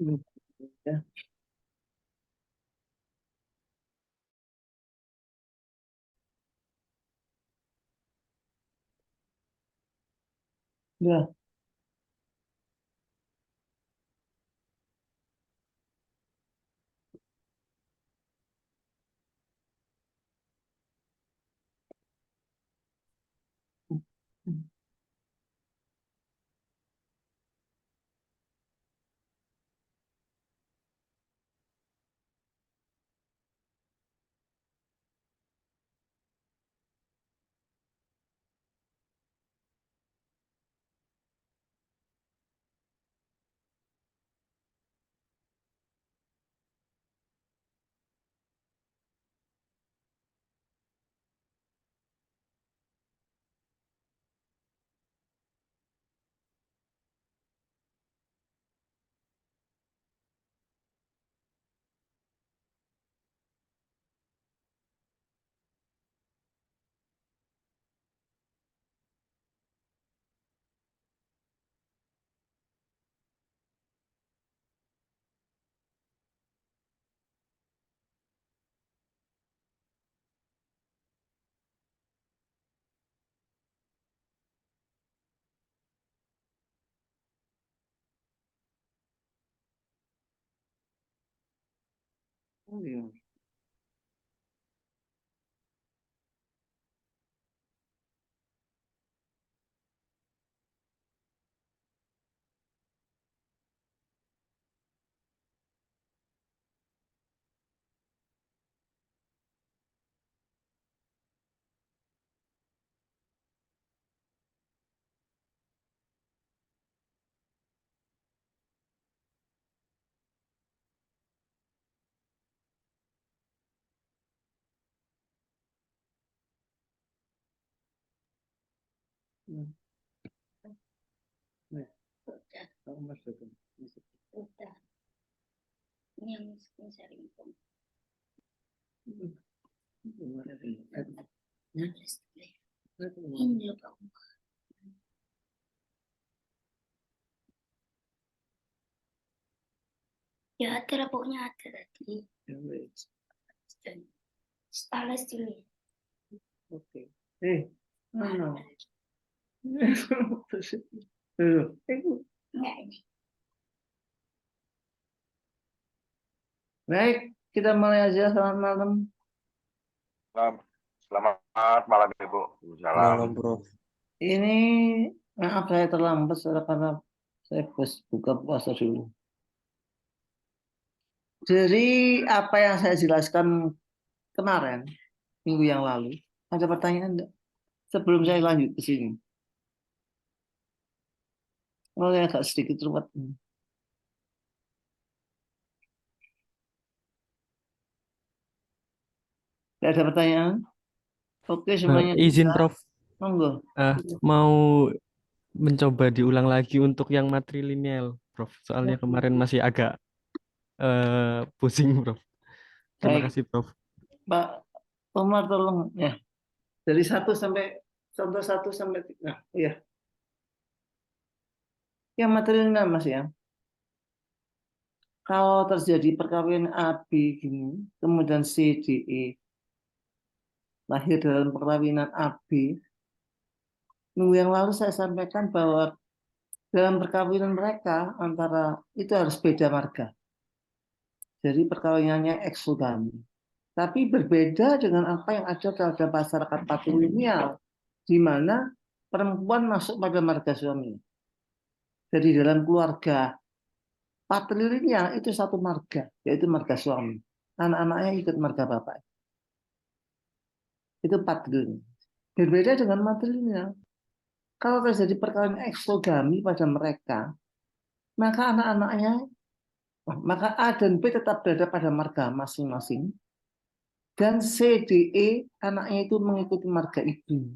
Ya. Ya. Oh, iya. Hmm. Nih, Udah, kamu masukin. udah. Ini yang sering Gimana ini? ini loh Pak. Ya ada lah, pokoknya ada tadi. Ya, wait. Stylus dulu ya. Oke. Mana? Enggak ini. Baik, kita mulai aja. Selamat malam. Selamat malam Ibu. Salam. Malam, Prof. Ini maaf saya terlambat karena saya buka puasa dulu. Dari apa yang saya jelaskan kemarin, minggu yang lalu, ada pertanyaan enggak? Sebelum saya lanjut ke sini. Oh, ya, agak sedikit ruwet. Tidak ada pertanyaan? Oke, semuanya Izin, bisa. Prof. Monggo. Mau mencoba diulang lagi untuk yang matrilineal, Prof. Soalnya kemarin masih agak pusing, Prof. Terima Baik, kasih, Prof. Pak Omar tolong ya. Dari contoh satu sampai tiga. Nah, iya. Yang matrilineal Mas ya. Kalau terjadi perkawinan AB gini, kemudian C, D, E lahir dalam perkawinan AB. Minggu yang lalu saya sampaikan bahwa dalam perkawinan mereka antara itu harus beda marga. Jadi perkawinannya eksogami. Tapi berbeda dengan apa yang ada dalam masyarakat patrilineal, di mana perempuan masuk pada marga suami. Jadi dalam keluarga patrilineal itu satu marga, yaitu marga suami. Anak-anaknya ikut marga bapak. Itu patrilineal. Berbeda dengan matrilineal. Kalau terjadi perkawinan eksogami pada mereka, maka anak-anaknya, maka A dan B tetap berada pada marga masing-masing, dan C, D, E anaknya itu mengikuti marga ibu.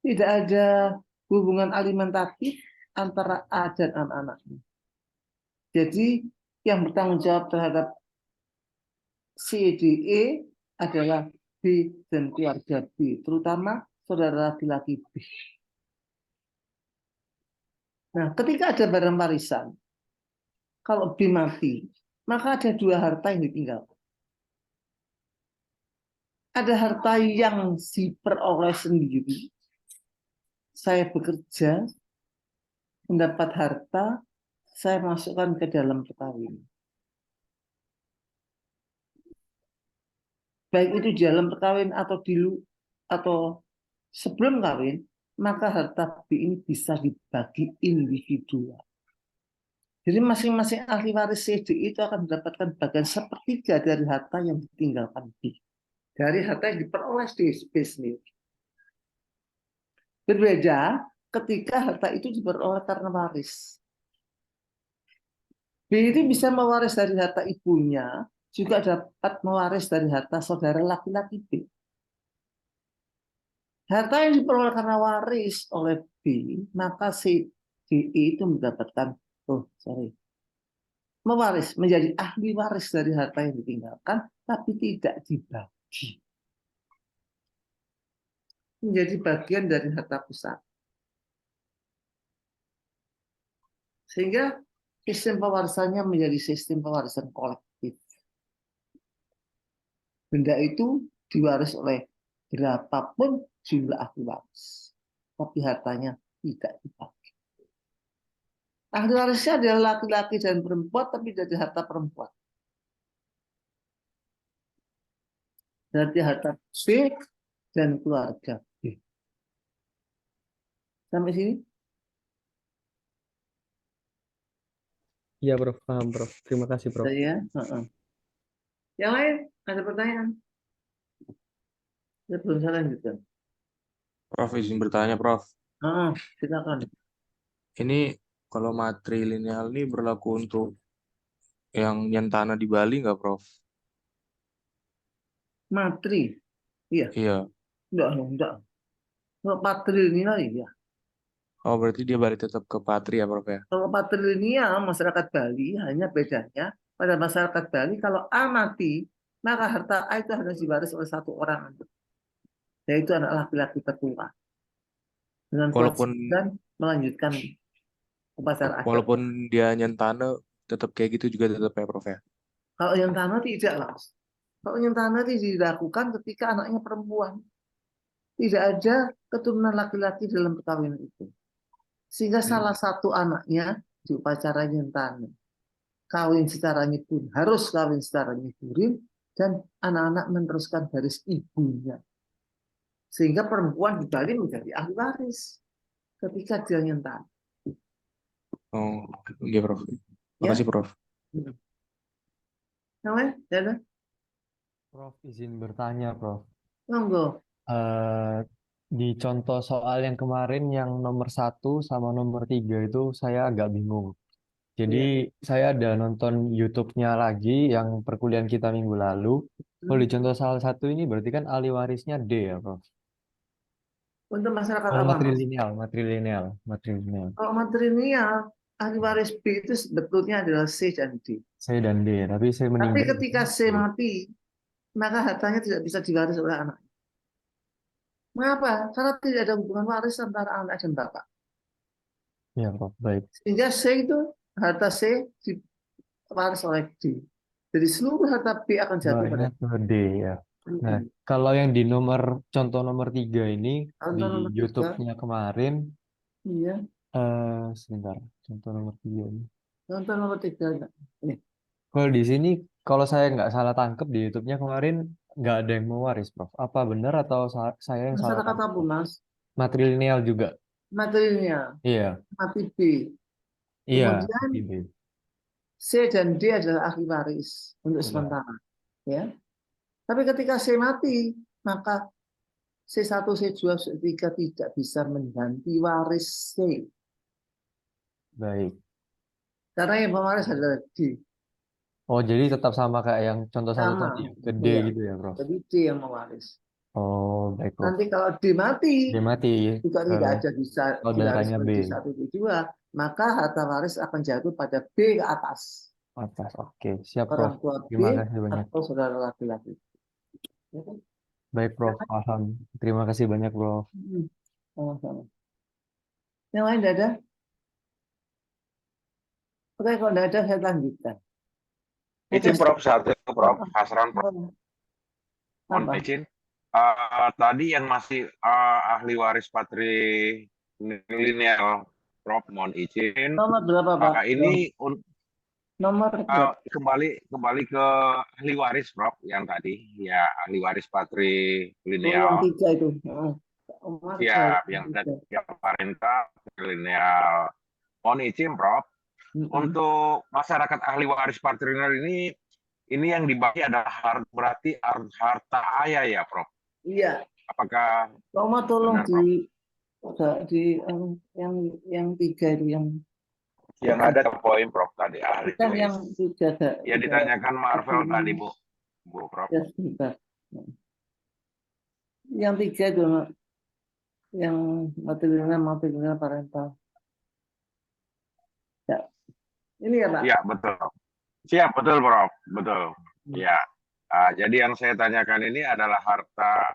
Tidak ada hubungan alimentatif antara A dan anak-anaknya. Jadi yang bertanggung jawab terhadap C, D, E adalah B dan keluarga B, terutama saudara laki-laki B. Nah, ketika ada barang warisan, kalau B mati, maka ada dua harta yang ditinggalkan. Ada harta yang diperoleh sendiri. Saya bekerja, mendapat harta, saya masukkan ke dalam perkawinan. Baik itu di dalam perkawinan atau sebelum kawin, maka harta B ini bisa dibagi individual. Jadi masing-masing ahli waris C, D itu akan mendapatkan bagian sepertiga dari harta yang ditinggalkan B. Dari harta yang diperoleh di B sendiri. Berbeda ketika harta itu diperoleh karena waris. B itu bisa mewaris dari harta ibunya, juga dapat mewaris dari harta saudara laki-laki B. Harta yang diperoleh karena waris oleh B, maka si D itu mendapatkan, mewaris, menjadi ahli waris dari harta yang ditinggalkan, tapi tidak dibagi. Menjadi bagian dari harta pusat. Sehingga sistem pewarisannya menjadi sistem pewarisan kolektif. Benda itu diwaris oleh berapapun jumlah ahli waris. Tapi hartanya tidak dibagi. Ahli warisnya adalah laki-laki dan perempuan, tapi dari harta perempuan. Dari harta B dan keluarga B. Sampai sini? Iya, Prof. Paham, Prof. Terima kasih, Prof. Saya. Yang lain ada pertanyaan? Saya belum salah gitu. Prof, izin bertanya, Prof. Silakan. Ini kalau matrilineal ini berlaku untuk yang nyentana di Bali nggak, Prof? Matri. Iya. Iya. Enggak. Kalau patrilineal ya. Oh, berarti dia balik tetap ke patri ya, Prof ya? Kalau patrilineal masyarakat Bali hanya bedanya pada masyarakat Bali kalau A mati maka harta A itu harus diwaris oleh satu orang, yaitu anak laki-laki tertua dengan Walaupun kewajiban melanjutkan upacara adat. walaupun dia nyentana tetap kayak gitu juga tetap ya, Prof ya? Kalau yang tanah tidak lah. Kalau yang tanah itu dilakukan ketika anaknya perempuan. Tidak ada keturunan laki-laki dalam perkawinan itu. Sehingga salah satu anaknya di upacara nyentana kawin secara nyebur, harus kawin secara nyeburin, dan anak-anak meneruskan garis ibunya. Sehingga perempuan di Bali menjadi ahli waris ketika dia nyentana. Oh, iya, Prof. Ya. Makasih, Prof. Namanya? Ya, Prof, izin bertanya, Prof. monggo. Di contoh soal yang kemarin yang nomor 1 sama nomor 3 itu saya agak bingung. Jadi saya ada nonton YouTube-nya lagi yang perkuliahan kita minggu lalu. Kalau di contoh salah satu ini berarti kan ahli warisnya D ya, Prof. Untuk masyarakat Oh, apa, Mas? matrilineal. Kalau matrilineal, ahli waris B itu sebetulnya adalah C dan D. C dan D, tapi saya Tapi meninggal. ketika C mati, maka hartanya tidak bisa diwaris oleh anak. Mengapa? Karena tidak ada hubungan waris antara anak dan bapak. Ya, Prof. Baik. Sehingga C itu, harta C diwaris oleh D. Jadi seluruh harta B akan jatuh pada Baiknya ke D ya. Nah, kalau yang di contoh nomor 3 ini Contoh di nomor 3. YouTube-nya kemarin, Iya. sebentar, contoh nomor 3 ini. Contoh nomor 3. Ini. Kalau di sini, kalau saya nggak salah tangkep di YouTube-nya kemarin, nggak ada yang mewaris, Prof. Apa benar atau saya yang salah Masyarakat tangkep? apa, Mas? Matrilineal juga. Materinya Iya, mati B. iya. Kemudian IB. C dan D adalah ahli waris untuk Iya. sementara. Ya. Tapi ketika C mati, maka C1, C2, C3 tidak bisa mengganti waris C. Baik. Karena yang pewaris adalah D. Oh, jadi tetap sama kayak yang contoh satu Sama. tadi, ke D Iya. gitu ya, Prof. Jadi D yang mewaris. Oh, baik, Prof. Nanti kalau D mati, Dia mati juga ke tidak ada bisa diwaris saudaranya B. oleh D1, D2, maka harta waris akan jatuh pada B ke atas. Atas. Oke, siap, Orang Prof. tua B Terima kasih banyak. atau saudara laki-laki. Ya kan? Baik, Prof. Paham. Terima kasih banyak, Prof. Sama-sama. Yang lain tidak ada? Oke, kalau tidak ada saya lanjutkan. Izin Prof, satu Prof, Hasran Prof, mohon Apa? izin. Tadi yang masih ahli waris patrilineal, Prof, mohon izin. Nomor berapa, Pak? Maka ini Nomor berapa? kembali ke ahli waris, Prof, yang tadi, ya ahli waris Oh, yang patrilineal. 3 itu. Umar Siap, yang yang 3. parenta patrilineal. Mohon izin, Prof. Untuk masyarakat ahli waris patrilineal ini yang dibagi adalah berarti harta ayah ya, Prof. Iya. Apakah Oma tolong benar, Prof? yang 3 itu Yang ada poin, Prof, tadi ahli bukan yang tulis. 3 Ya ditanyakan Marvel tadi, Bu, Prof. Ya, sebentar. Yang 3 itu yang materialnya parental. Ya. Ini ya, Pak. Iya, betul. Siap, betul, Prof. Betul. Ya. Jadi yang saya tanyakan ini adalah harta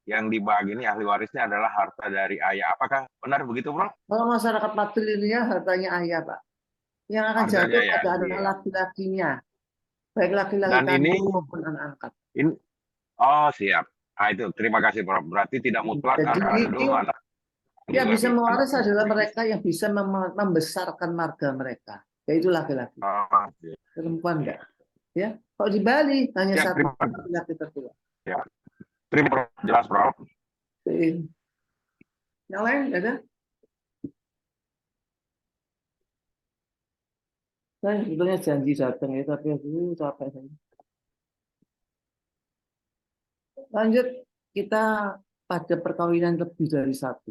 yang dibagi ini ahli warisnya adalah harta dari ayah. Apakah benar begitu, Prof? Kalau masyarakat patrilineal hartanya ayah, Pak. Yang akan Hartanya jatuh ya. pada anak Iya. laki-lakinya. Baik laki-laki Dan ini kandung maupun anak angkat. oh, siap. Itu terima kasih, Prof. Berarti tidak mutlak Jadi kandung anak yang bisa laki-laki, mewaris anak adalah perempuan. mereka yang bisa membesarkan marga mereka, yaitu laki-laki. Siap. Perempuan enggak. Ya, kalau di Bali hanya Siap, satu terima kasih. laki-laki tertua. Ya. Terima kasih, Prof. Jelas, Prof. Yang lain ada? Saya sebetulnya janji datang ya, tapi aku capek saya. Lanjut, kita pada perkawinan lebih dari satu.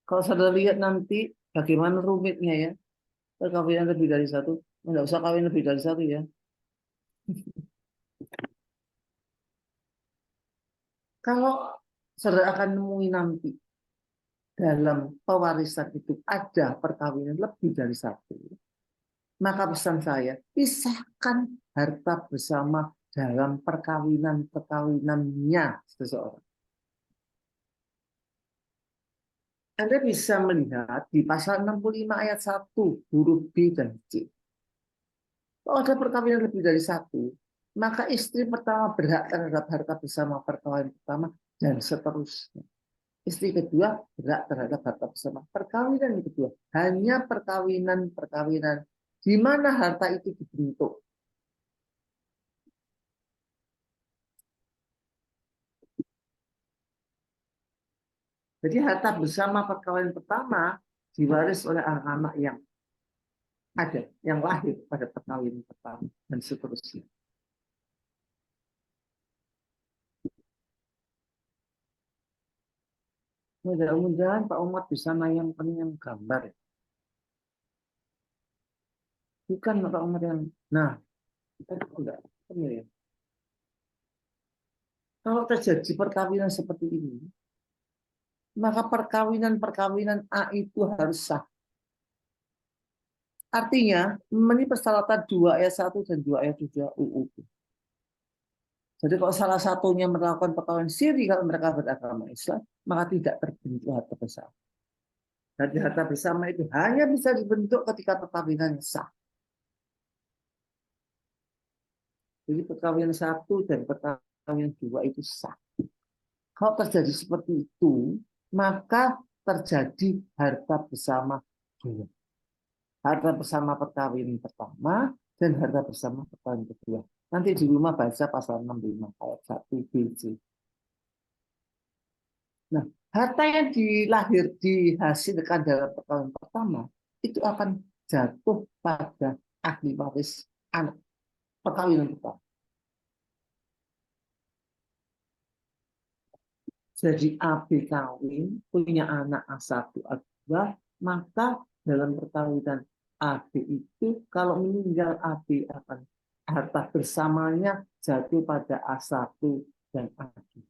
Kalau saudara lihat nanti bagaimana rumitnya ya, perkawinan lebih dari satu. Enggak usah kawin lebih dari satu ya. Kalau saudara akan nemui nanti dalam pewarisan itu ada perkawinan lebih dari satu, maka pesan saya, pisahkan harta bersama dalam perkawinannya seseorang. Anda bisa melihat di pasal 65 ayat 1 huruf B dan C. Kalau ada perkawinan lebih dari satu, maka istri pertama berhak terhadap harta bersama perkawinan pertama dan seterusnya. Istri kedua berhak terhadap harta bersama perkawinan kedua. Hanya perkawinan di mana harta itu dibentuk. Jadi harta bersama perkawinan pertama diwaris oleh anak-anak yang ada, yang lahir pada perkawinan pertama dan seterusnya. Mudah-mudahan Pak Umar bisa nayangkan yang gambar. Bukan Pak Umar yang, nah, enggak. Ya. Kalau terjadi perkawinan seperti ini, maka perkawinan A itu harus sah. Artinya, memenuhi persyaratan 2 ayat 1 dan 2 ayat 3 UU. Jadi kalau salah satunya melakukan perkawinan siri kalau mereka beragama Islam, maka tidak terbentuk harta bersama. Dan harta bersama itu hanya bisa dibentuk ketika perkawinan sah. Jadi perkawinan 1 dan perkawinan 2 itu sah. Kalau terjadi seperti itu, maka terjadi harta bersama 2. Harta bersama perkawinan pertama dan harta bersama perkawinan kedua. Nanti di rumah baca pasal 65 ayat 1 BC. Nah, harta yang dihasilkan dalam perkawinan pertama itu akan jatuh pada ahli waris anak perkawinan pertama. Jadi AB kawin, punya anak A1, A2, maka dalam perkawinan AB itu kalau meninggal AB akan harta bersamanya jatuh pada A1 dan A2.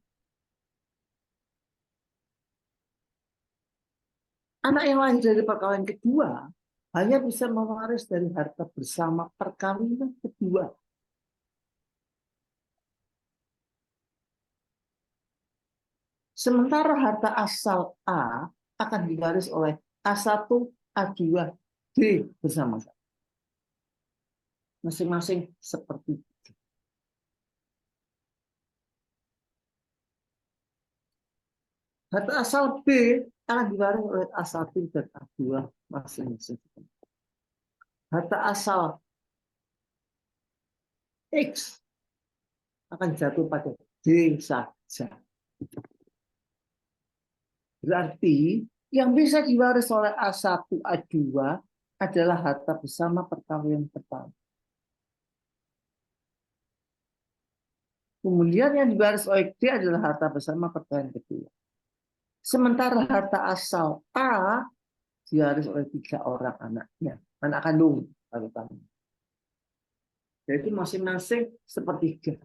Anak yang lahir dari perkawinan kedua hanya bisa mewaris dari harta bersama perkawinan kedua. Sementara harta asal A akan diwaris oleh A1, A2, D bersama-sama. Masing-masing seperti itu. Harta asal B akan diwaris oleh A1 dan A2 masing-masing. Harta asal X akan jatuh pada D saja. Berarti yang bisa diwaris oleh A1, A2 adalah harta bersama perkawinan pertama. Kemudian yang diwaris oleh D adalah harta bersama perkawinan kedua. Sementara harta asal A diwaris oleh 3 orang anaknya, anak kandung terutama. Yaitu masing-masing sepertiga.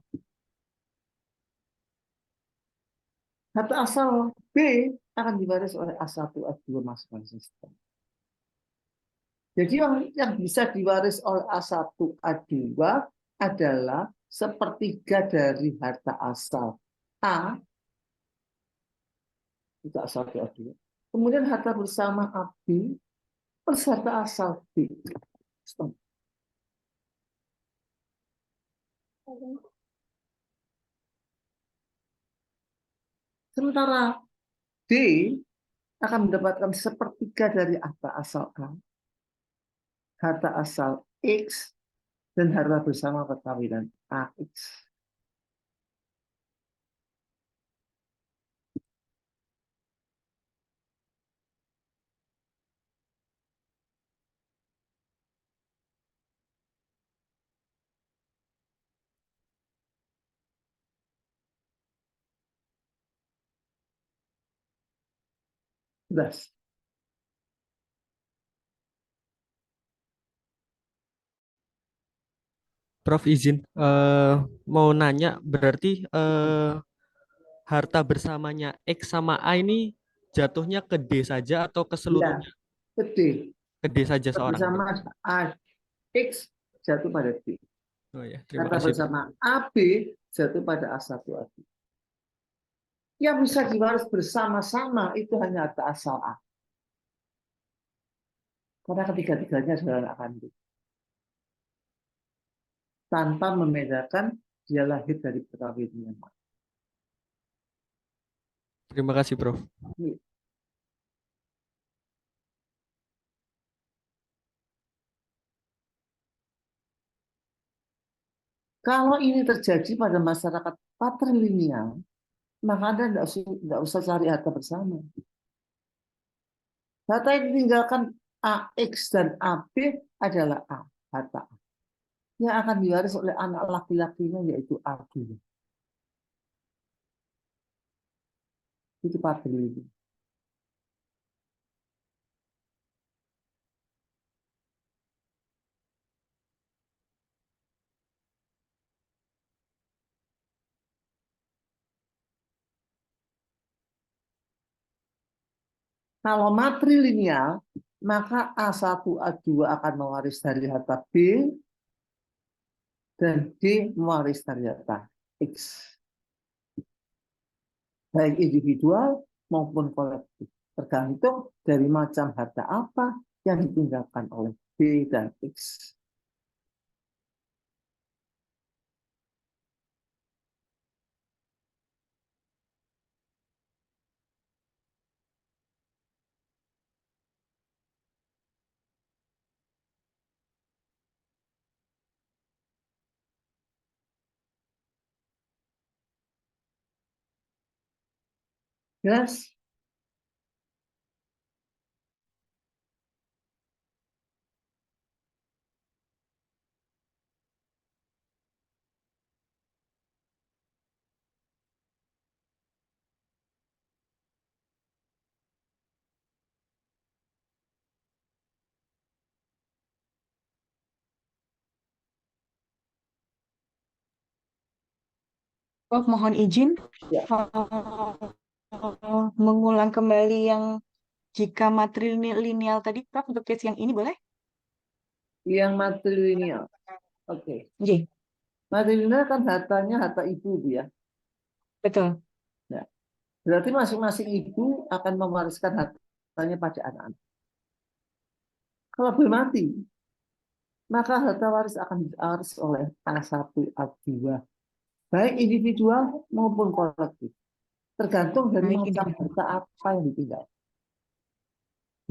Harta asal B akan diwaris oleh A1, A2 masing-masing. Jadi yang bisa diwaris oleh A1, A2 adalah sepertiga dari harta asal A, itu A1, A2. Kemudian harta bersama AB plus harta asal B. Sementara D akan mendapatkan sepertiga dari harta asal A, harta asal X, dan harta bersama perkawinan AX. Jelas. Prof izin mau nanya berarti harta bersamanya X sama A ini jatuhnya ke D saja atau ke Ya, seluruhnya? gede. Ke D saja seorang. Bersama AX jatuh pada D. Oh ya, terima Harta kasih. Prof. bersama AB jatuh pada A1, A2. Yang bisa diwaris bersama-sama itu hanya harta asal A. Karena ketiga-tiganya adalah anak kandung. Tanpa membedakan dia lahir dari perkawinan. Terima kasih, Prof. Kalau ini terjadi pada masyarakat patrilineal, maka Anda tidak usah cari harta bersama. Harta yang ditinggalkan AX dan AB adalah A, harta A. Yang akan diwaris oleh anak laki-lakinya yaitu AB. Itu patrilineal. Kalau matrilineal, maka A1, A2 akan mewaris dari harta B, dan D mewaris dari harta X. Baik individual maupun kolektif. Tergantung dari macam harta apa yang ditinggalkan oleh B dan X. Jelas? Prof, mohon izin Ya. mengulang kembali yang jika matrilineal tadi, Prof, untuk case yang ini boleh? Yang matrilineal. Oke. J, Matrilineal kan hartanya harta ibu, Bu, ya. betul. Nah, berarti masing-masing ibu akan mewariskan hartanya pada anak-anak. Kalau B mati, maka harta waris akan diwaris oleh A1, A2, baik individual maupun kolektif. Tergantung dari Baik macam individu. harta apa yang ditinggal.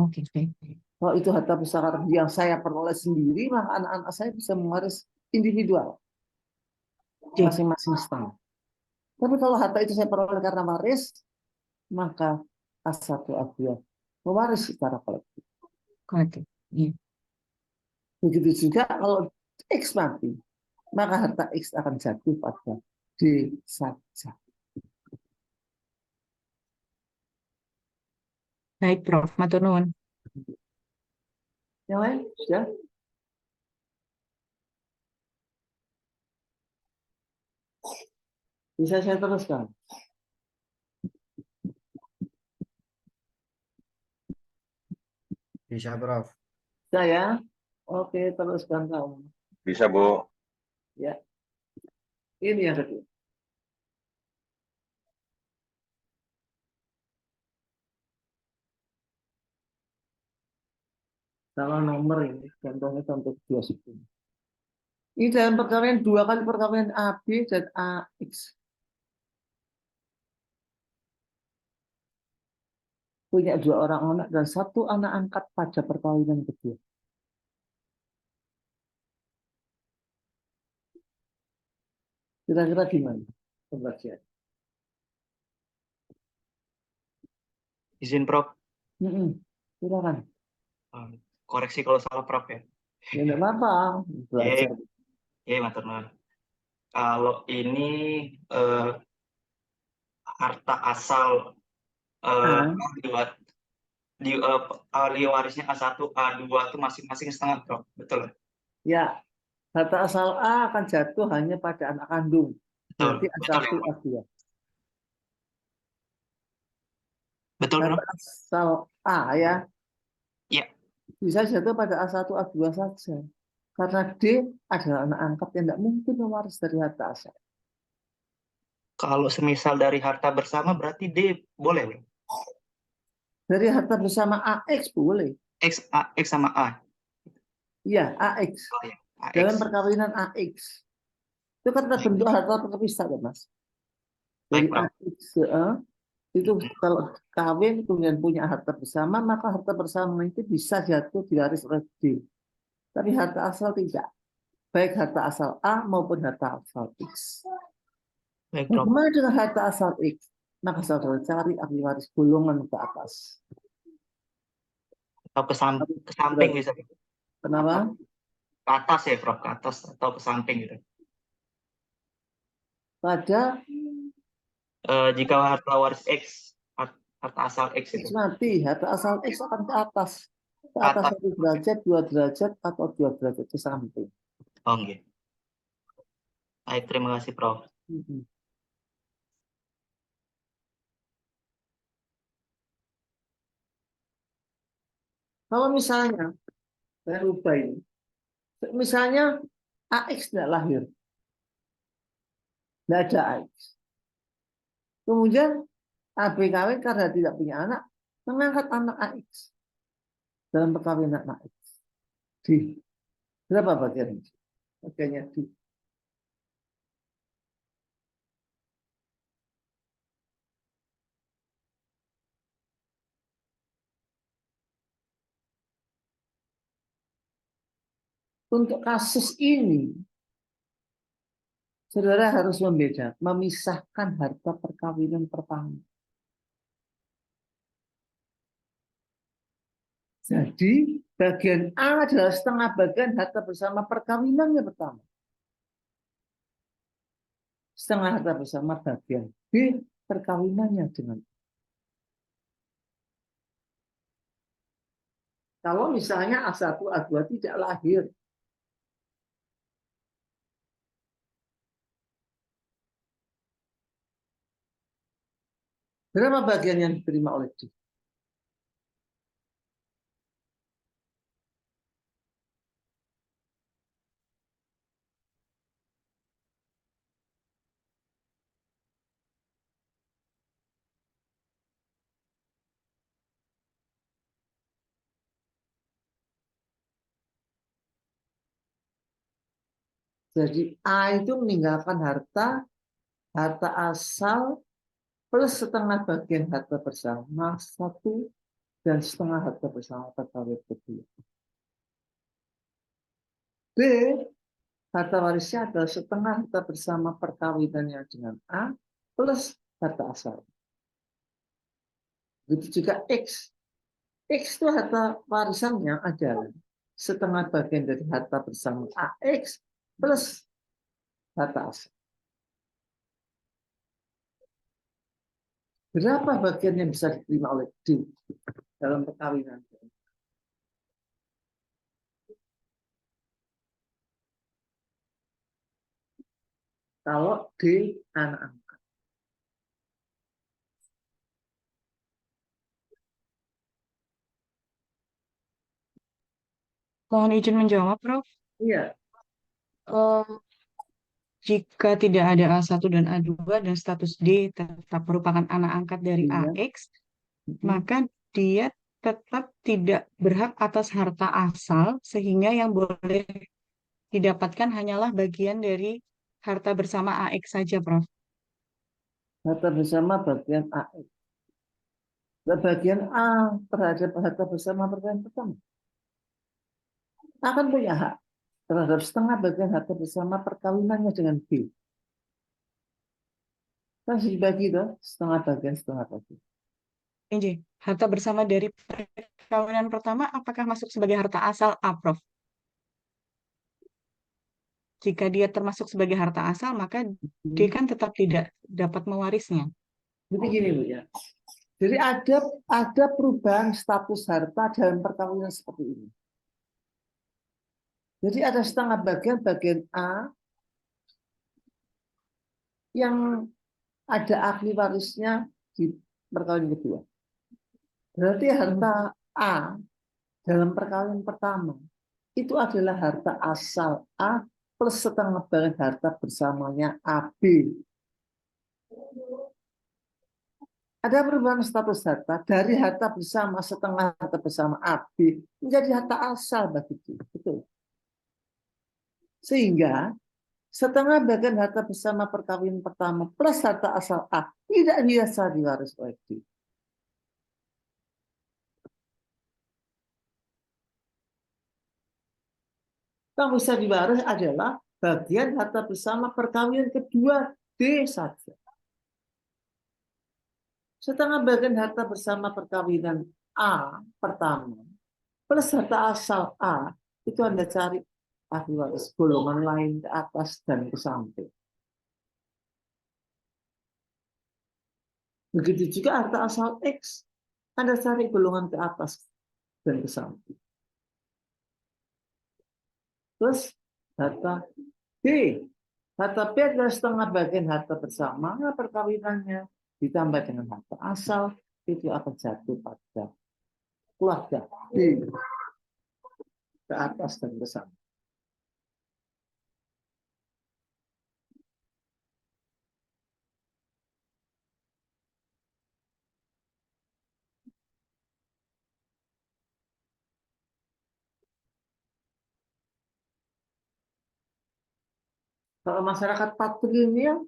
Oke, baik. Kalau itu harta pusaka yang saya peroleh sendiri, maka anak-anak saya bisa mewaris individual, Oke, masing-masing setengah. Tapi kalau harta itu saya peroleh karena waris, maka A1, A2 mewaris secara kolektif. kolektif. Iya. Begitu juga kalau X mati, maka harta X akan jatuh pada D saja. Baik, Prof. Matur nuwun. Yang lain sudah? Bisa saya teruskan? Bisa, Prof. Saya? Oke, teruskan kamu. Bisa, Bu. Ya, ini yang kedua. Kalau nomor ini, contohnya contoh 20. Ini dalam perkawinan 2 kali perkawinan AB dan AX. Punya 2 orang anak dan 1 anak angkat pada perkawinan kedua. Kira-kira gimana pembagian? Izin Prof, Silakan. koreksi kalau salah Prof ya. Ya enggak apa-apa, belajar. Ya, matur nuwun. Kalau ini eh, harta asal Ah, A2 ahli warisnya A1, A2 itu masing-masing setengah Prof. Betul. ya, harta asal A akan jatuh hanya pada anak kandung. Betul. Berarti Betul A1, ya, Prof. A2. Betul Prof. Harta asal A ya, Iya. bisa jatuh pada A1, A2 saja. Karena D adalah anak angkat yang tidak mungkin mewaris dari harta asal. Kalau semisal dari harta bersama berarti D boleh Prof. Dari harta bersama AX boleh. X sama A. Iya, AX. Oh ya, AX. Dalam perkawinan AX. Itu kan terbentuk harta terpisah kan, Mas? Dari Baik, Prof. AX ke A, itu kalau kawin kemudian punya harta bersama, maka harta bersama itu bisa jatuh diwaris oleh D. Tapi harta asal tidak. Baik harta asal A maupun harta asal X. Baik, Prof. Bagaimana dengan harta asal X? Maka saudara cari ahli waris golongan ke atas. Atau ke samping bisa. Kenapa? Ke atas ya Prof, ke atas atau ke samping gitu. Pada Jika harta waris X, harta asal X X itu. mati, harta asal X akan ke atas. Ke Ke atas atas. 1 derajat, 2 derajat, atau 2 derajat ke samping. Oh, okay. Baik, terima kasih Prof. Kalau misalnya, saya ubah ini. Misalnya AX tidak lahir. Tidak ada AX. Kemudian AB kawin karena tidak punya anak, mengangkat anak AX dalam perkawinan AX. Di berapa bagian? Bagiannya di. Untuk kasus ini, saudara harus memisahkan harta perkawinan pertama. Jadi bagian A adalah setengah bagian harta bersama perkawinannya pertama. Setengah harta bersama bagian B perkawinannya dengan. Kalau misalnya A1, A2 tidak lahir. Berapa bagian yang diterima oleh D? Jadi A itu meninggalkan harta asal plus setengah bagian harta bersama satu dan setengah harta bersama pegawai kedua. B, harta warisnya adalah setengah harta bersama perkawinannya dengan A plus harta asal. Begitu juga X. X itu harta warisannya adalah setengah bagian dari harta bersama AX plus harta asal. Berapa bagian yang bisa diterima oleh D dalam perkawinan? Kalau D anak-anak. Mohon izin menjawab, Prof. Iya, Eh, Jika tidak ada A1 dan A2 dan status D tetap merupakan anak angkat dari iya. AX, maka dia tetap tidak berhak atas harta asal sehingga yang boleh didapatkan hanyalah bagian dari harta bersama AX saja, Prof. Harta bersama bagian AX. Dan bagian A terhadap harta bersama bagian pertama. Akan punya hak terhadap setengah bagian harta bersama perkawinannya dengan B. Kan dibagi tuh, setengah bagian, setengah bagian. NJ, harta bersama dari perkawinan pertama apakah masuk sebagai harta asal A, Prof? Jika dia termasuk sebagai harta asal, maka dia kan tetap tidak dapat mewarisnya. Jadi gini Bu ya. Jadi ada perubahan status harta dalam perkawinan seperti ini. Jadi ada setengah bagian A yang ada ahli warisnya di perkawinan kedua. Berarti harta A dalam perkawinan pertama itu adalah harta asal A plus setengah bagian harta bersamanya AB. Ada perubahan status harta dari harta bersama setengah harta bersama AB menjadi harta asal bagi D. Betul. Sehingga setengah bagian harta bersama perkawinan pertama plus harta asal A tidak biasa diwaris oleh D. Yang bisa diwaris adalah bagian harta bersama perkawinan kedua D saja. Setengah bagian harta bersama perkawinan A pertama plus harta asal A itu Anda cari ahli waris golongan lain ke atas dan ke samping. Begitu juga harta asal X, Anda cari golongan ke atas dan ke samping. Terus harta B. Harta B adalah setengah bagian harta bersama perkawinannya ditambah dengan harta asal itu akan jatuh pada keluarga B ke atas dan ke samping. Kalau masyarakat patrilineal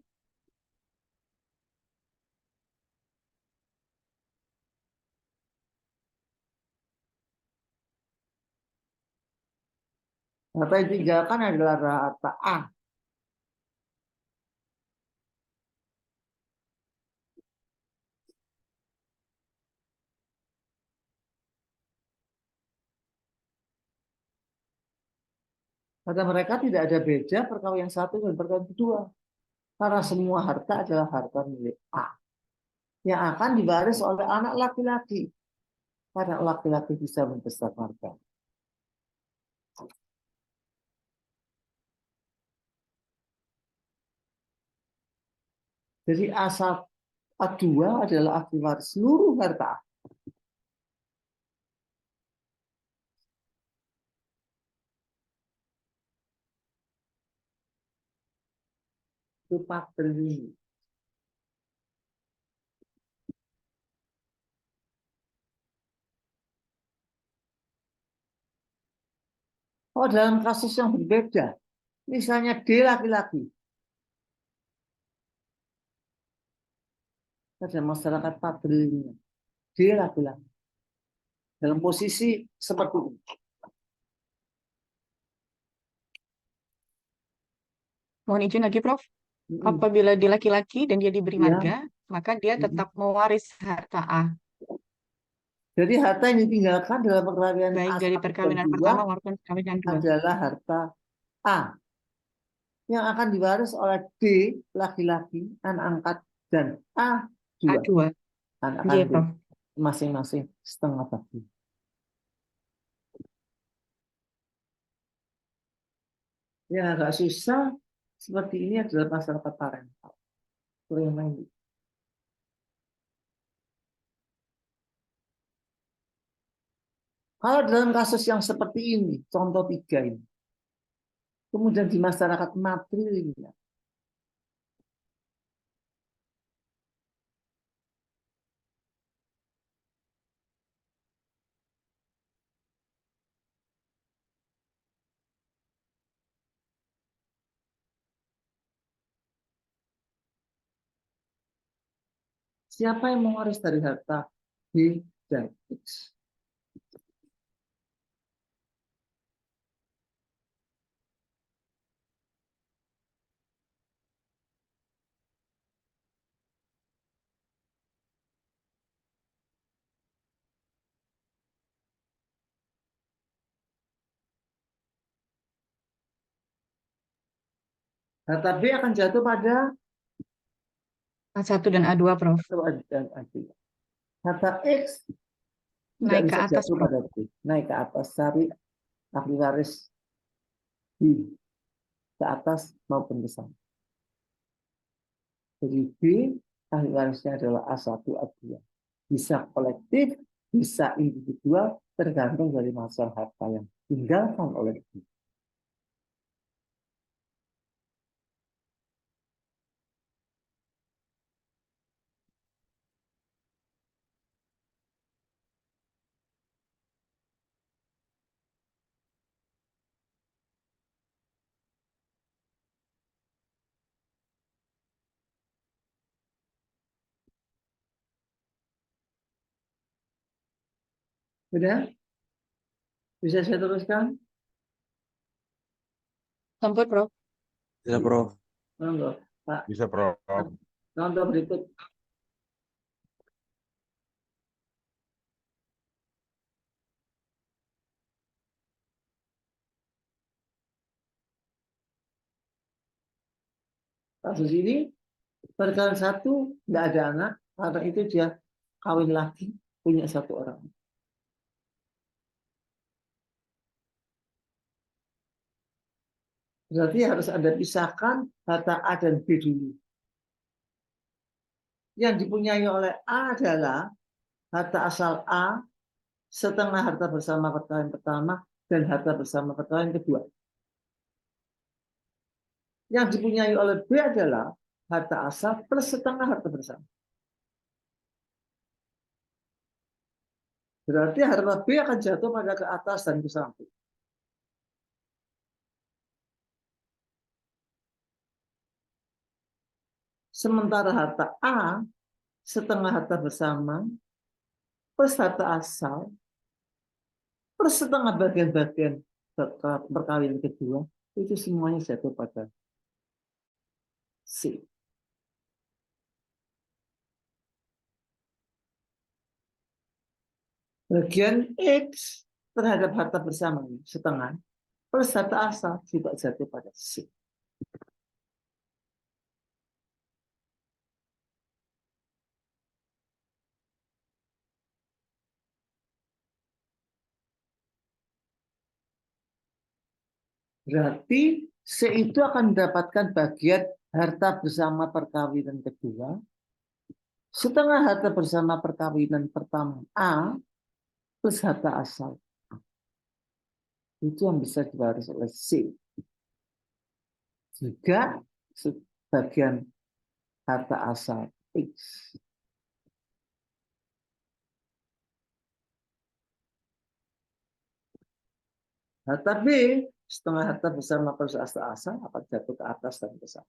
harta yang ditinggalkan adalah harta A. Kata mereka tidak ada beda perkawinan satu dan perkawinan kedua. Karena semua harta adalah harta milik A. Yang akan diwaris oleh anak laki-laki. Anak laki-laki bisa membesarkan harta. Jadi asal A2 adalah ahli waris seluruh harta A. Itu patrilineal. Oh, dalam kasus yang berbeda, Misalnya D laki-laki. Ada masyarakat patrilineal. D laki-laki. Dalam posisi seperti ini. Mohon izin lagi, Prof. Mm-mm. Apabila dia laki-laki dan dia diberi Ya. marga, maka dia tetap mewaris harta A, Jadi harta yang ditinggalkan dalam perkawinan baik A1 dari dan perkawinan 2 pertama maupun perkawinan kedua. adalah harta A yang akan diwaris oleh D laki-laki, anak angkat, dan A2 A2. anak Iya, kandung, Prof. masing-masing setengah bagi. Yang agak susah seperti ini adalah masyarakat parental. Kurang main. Kalau dalam kasus yang seperti ini, contoh 3 ini, kemudian di masyarakat matrilineal, siapa yang mewaris dari harta B dan X? Harta B akan jatuh pada A1 dan A2, Prof. dan A2. Harta X tidak Naik ke bisa atas, jatuh Prof. pada B. Naik ke atas, cari ahli waris B. Ke atas maupun ke sana. Jadi B, ahli warisnya adalah A1, A2. Bisa kolektif, bisa individual, tergantung dari macam harta yang ditinggalkan oleh B. Sudah? Bisa saya teruskan? Sempur, Prof. Bisa, Prof. Monggo, Pak. Bisa, Prof. Contoh berikut. Kasus ini, perkara 1, tidak ada anak, karena itu dia kawin lagi, punya 1 orang. Berarti harus ada pisahkan harta A dan B dulu. Yang dipunyai oleh A adalah harta asal A, setengah harta bersama perkawin pertama, dan harta bersama perkawin kedua. Yang dipunyai oleh B adalah harta asal plus setengah harta bersama. Berarti harta B akan jatuh pada ke atas dan ke samping. Sementara harta A, setengah harta bersama, plus harta asal, plus setengah bagian-bagian perkawinan kedua, itu semuanya jatuh pada C. Bagian X terhadap harta bersama setengah, plus harta asal juga jatuh pada C. Berarti C itu akan mendapatkan bagian harta bersama perkawinan kedua, setengah harta bersama perkawinan pertama A, plus harta asal. Itu yang bisa diwaris oleh C. Juga sebagian harta asal X. Harta B setengah harta bersama plus harta asal akan jatuh ke atas dan ke bawah.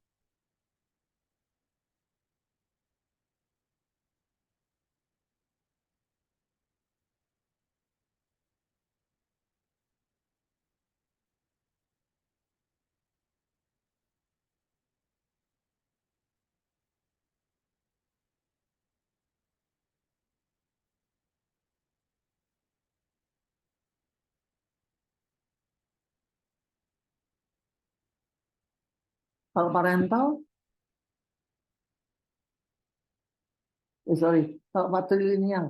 Kalau parental, kalau matrilineal,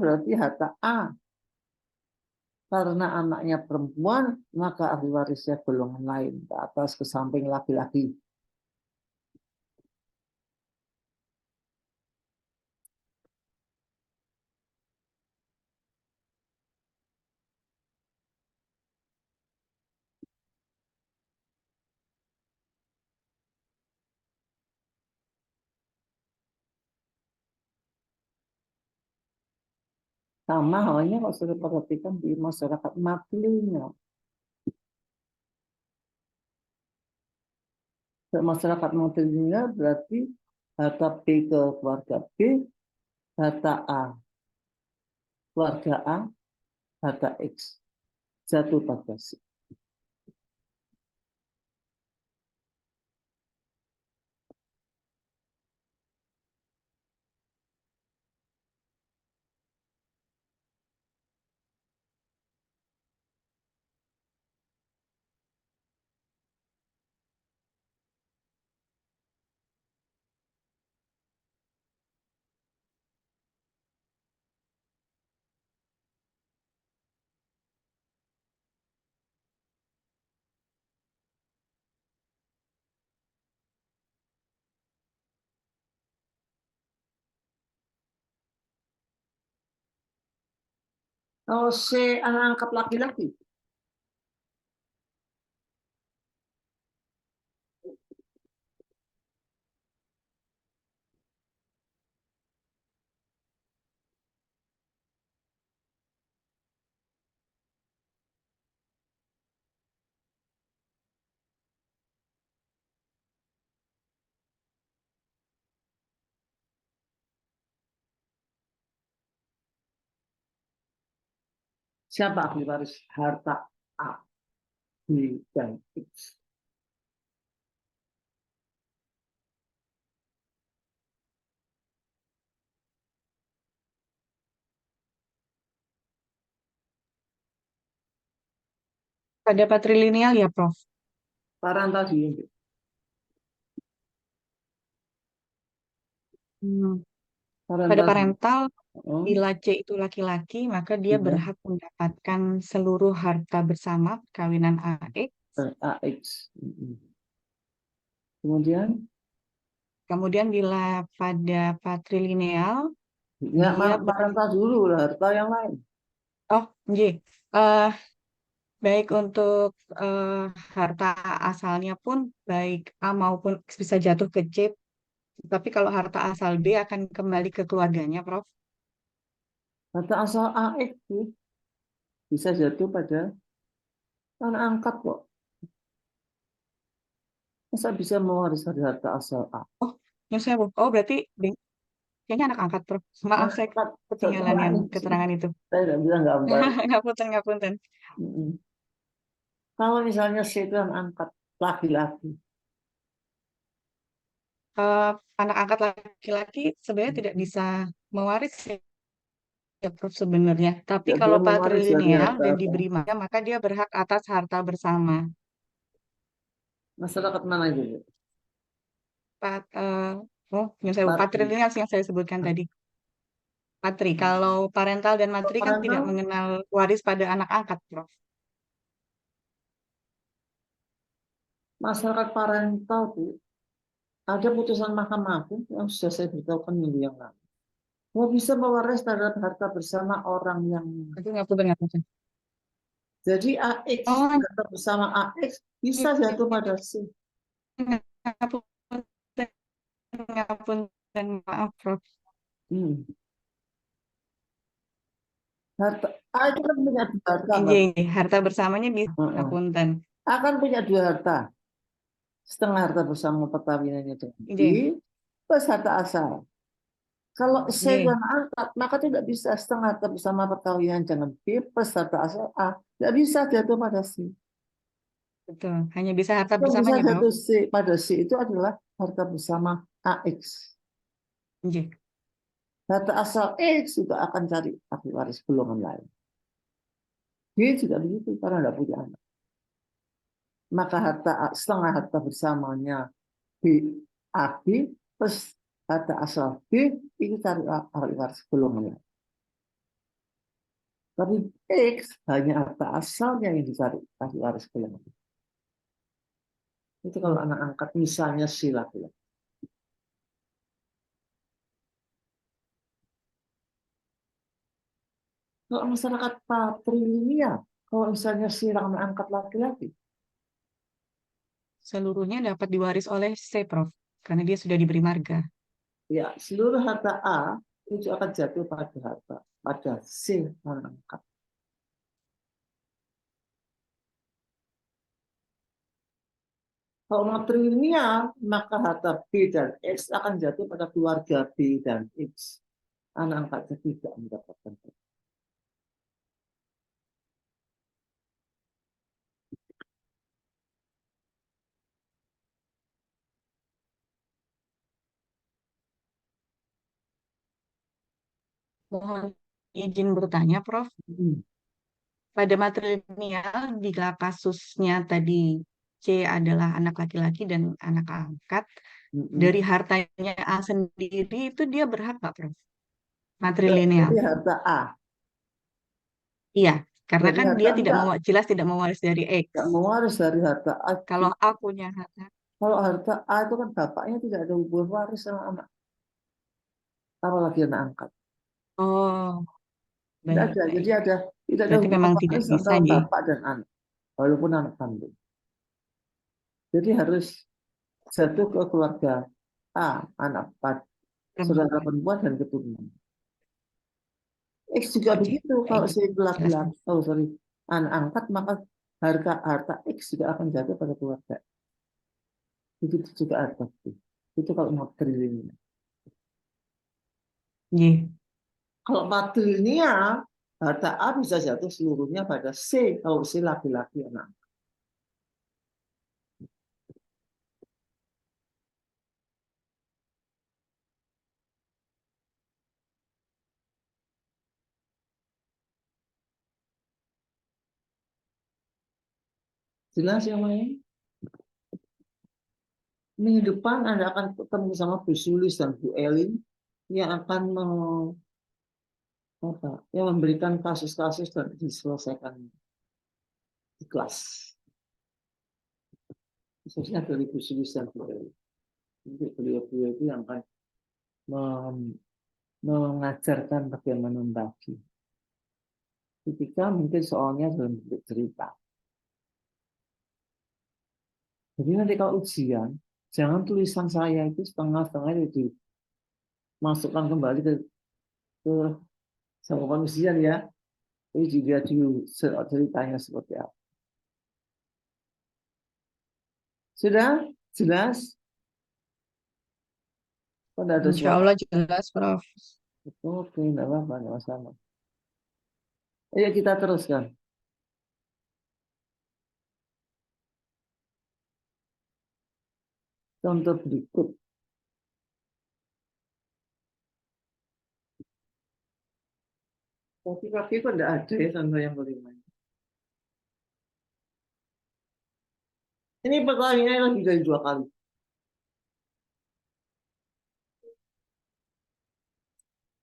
berarti harta A. Karena anaknya perempuan, maka ahli warisnya golongan lain ke atas ke samping laki-laki. Sama halnya kalau sudah perhatikan di masyarakat matrilineal. Masyarakat matrilineal berarti harta P ke keluarga B, harta A keluarga A, harta X jatuh pada C. Kalau C anak angkat laki-laki, siapa ahli waris harta A, B, dan X? Pada patrilineal ya, Prof. Parental diunjuk. Pada Parental parental, oh, bila C itu laki-laki, maka dia iya, berhak mendapatkan seluruh harta bersama perkawinan AX. AX. Kemudian, Kemudian bila pada patrilineal, ya dia parental dulu lah, harta yang lain. oh, baik untuk harta asalnya pun baik A maupun X bisa jatuh ke C, tapi kalau harta asal B akan kembali ke keluarganya, Prof. Harta asal AX tuh bisa jatuh pada anak angkat kok. Masa bisa mewaris harta asal A? Oh, oh berarti kayaknya anak angkat, Prof. Maaf, Anak saya angkat ketinggalan yang keterangan itu. saya nggak bilang gambar. Ngapunten. Kalau misalnya C itu anak angkat laki-laki, Anak angkat laki-laki sebenarnya tidak bisa mewaris ya, Prof, sebenarnya. Tapi tidak kalau boleh mewaris dari patrilineal harta dan apa? diberi maka dia berhak atas harta bersama. Masyarakat mana itu? Bu? Patri. Patrilineal yang saya sebutkan tadi. Patri. Kalau parental dan matri kan tidak Parental, mengenal waris pada anak angkat, Prof. masyarakat parental Bu, ada putusan Mahkamah Agung yang sudah saya beritahukan minggu yang lalu. Nggak bisa mewaris terhadap harta bersama orang yang Itu ngapunten. jadi AX, Oh, harta bersama AX bisa jatuh pada C. ngapunten. maaf, Prof. Hmm. Harta A itu kan punya dua harta, Iya, Mbak. ini harta bersamanya bisa Heeh. ngapunten. A kan punya dua harta. Setengah harta bersama perkawinannya dengan B Iya, plus harta asal. Kalau C itu iya, anak angkat, maka tidak bisa setengah harta bersama perkawinan dengan B plus harta asal A. Tidak bisa jatuh pada C. betul. Hanya bisa harta Yang bisa bersamanya, Prof. jatuh C pada C itu adalah harta bersama AX. Iya, Harta asal X juga akan cari ahli waris golongan lain. B juga begitu karena tidak punya anak. Maka setengah harta bersamanya B AB plus harta asal B itu cari ahli waris golongan lain. Tapi X hanya harta asalnya yang dicari ahli waris golongan lain. Itu kalau anak angkat misalnya si laki-laki. Kalau masyarakat patrilineal, kalau misalnya si anak angkat laki-laki, seluruhnya dapat diwaris oleh C, Prof. Karena dia sudah diberi marga. ya seluruh harta A itu akan jatuh pada C anak angkat. Kalau matrilineal, maka harta B dan X akan jatuh pada keluarga B dan X. Anak angkatnya tidak mendapatkan. Mohon izin bertanya, Prof. Hmm. Pada matrilineal, jika kasusnya tadi C adalah anak laki-laki dan anak angkat, dari hartanya A sendiri itu dia berhak nggak, Prof? Matrilineal. Jadi harta A. Iya, karena Jadi kan harta dia tidak enggak, mau jelas tidak mewaris dari X. enggak mewaris dari harta A. Kalau A punya harta, Kalau harta A itu kan bapaknya tidak ada hubungan waris sama anak. Apalagi anak angkat. oh Tidak baik ada. baik. Jadi tidak ada Berarti hubungan memang tidak waris bisa antara di. bapak dan anak. Walaupun anak kandung. Jadi harus jatuh ke keluarga A, anak saudara Perempuan. perempuan dan keturunan. X juga Oke, begitu. baik. Kalau saya Jelas. laki-laki, oh sorry, anak angkat maka harta X juga akan jatuh pada keluarga. Begitu juga harta B. Itu kalau matrilineal. Iya. Kalau matrilineal, harta A bisa jatuh seluruhnya pada C. Kalau C laki-laki anak. Jelas yang lain? Minggu depan Anda akan ketemu sama Bu Sulis dan Bu Elin yang akan yang memberikan kasus-kasus dan diselesaikan di kelas. Khususnya dari Bu Sulis dan Bu Elin. Untuk beliau-beliau itu yang akan mengajarkan bagaimana membagi. Ketika mungkin soalnya dalam bentuk cerita. Jadi nanti kalau ujian, jangan tulisan saya itu setengah-setengah itu dimasukkan kembali ke sama ujian ya. Ini juga di ceritanya seperti apa. Sudah? Jelas? Pada ada Insya suara? Allah jelas, Prof. Oke, enggak apa-apa, enggak masalah. Ayo kita teruskan. Contoh berikut. Kaki-kaki kok enggak ada ya contoh yang kelima. Ini pertanyaannya lagi dari 2 kali.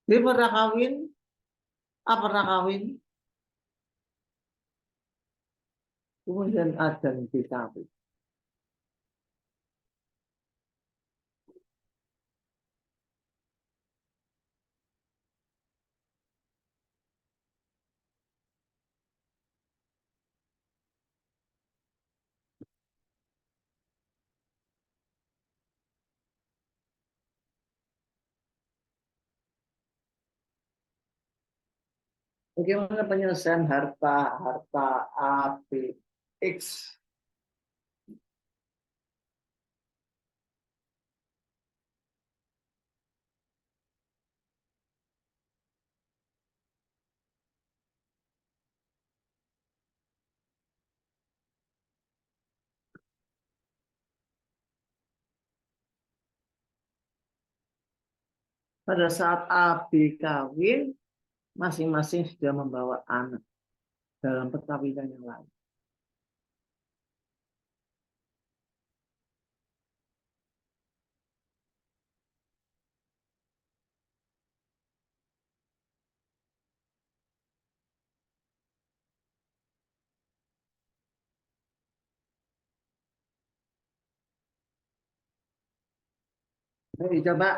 Dia pernah kawin, A pernah kawin, kemudian A dan B kawin. Bagaimana penyelesaian harta A, B, X? Pada saat A, B kawin, masing-masing sudah membawa anak dalam perkawinan yang lain. Ayo coba.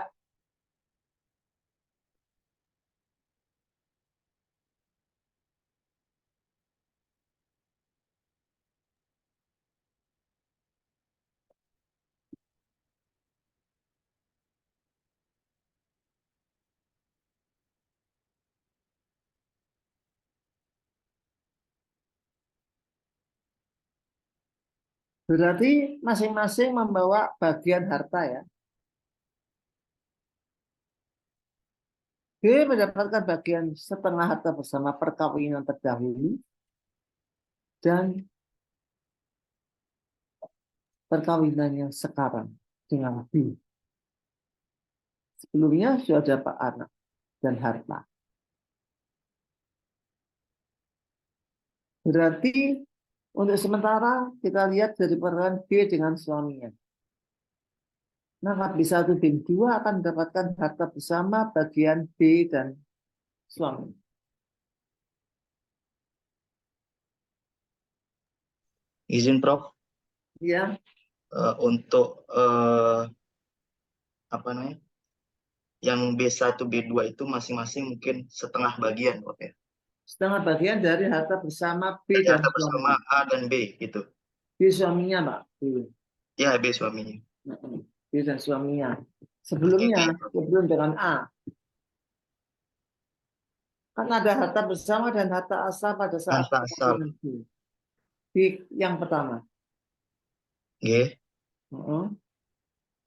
Berarti masing-masing membawa bagian harta ya. B mendapatkan bagian setengah harta bersama perkawinan terdahulu dan perkawinan yang sekarang dengan B. Sebelumnya sudah dapat anak dan harta. Berarti untuk sementara kita lihat dari peran B dengan suaminya. Maka B1 B2 akan mendapatkan harta bersama bagian B dan suami. Izin Prof, Ya, untuk apa namanya? Yang B1, B2 itu masing-masing mungkin setengah bagian, Prof ya. setengah bagian dari harta bersama B Dari dan harta bersama suami. A dan B gitu. B suaminya, Pak. B. Ya, B suaminya. B dan suaminya. Sebelumnya, Oke, Prof. sebelum dengan A. Kan ada harta bersama dan harta asal pada saat Harta asal. perkawinan B. B yang pertama. Oke.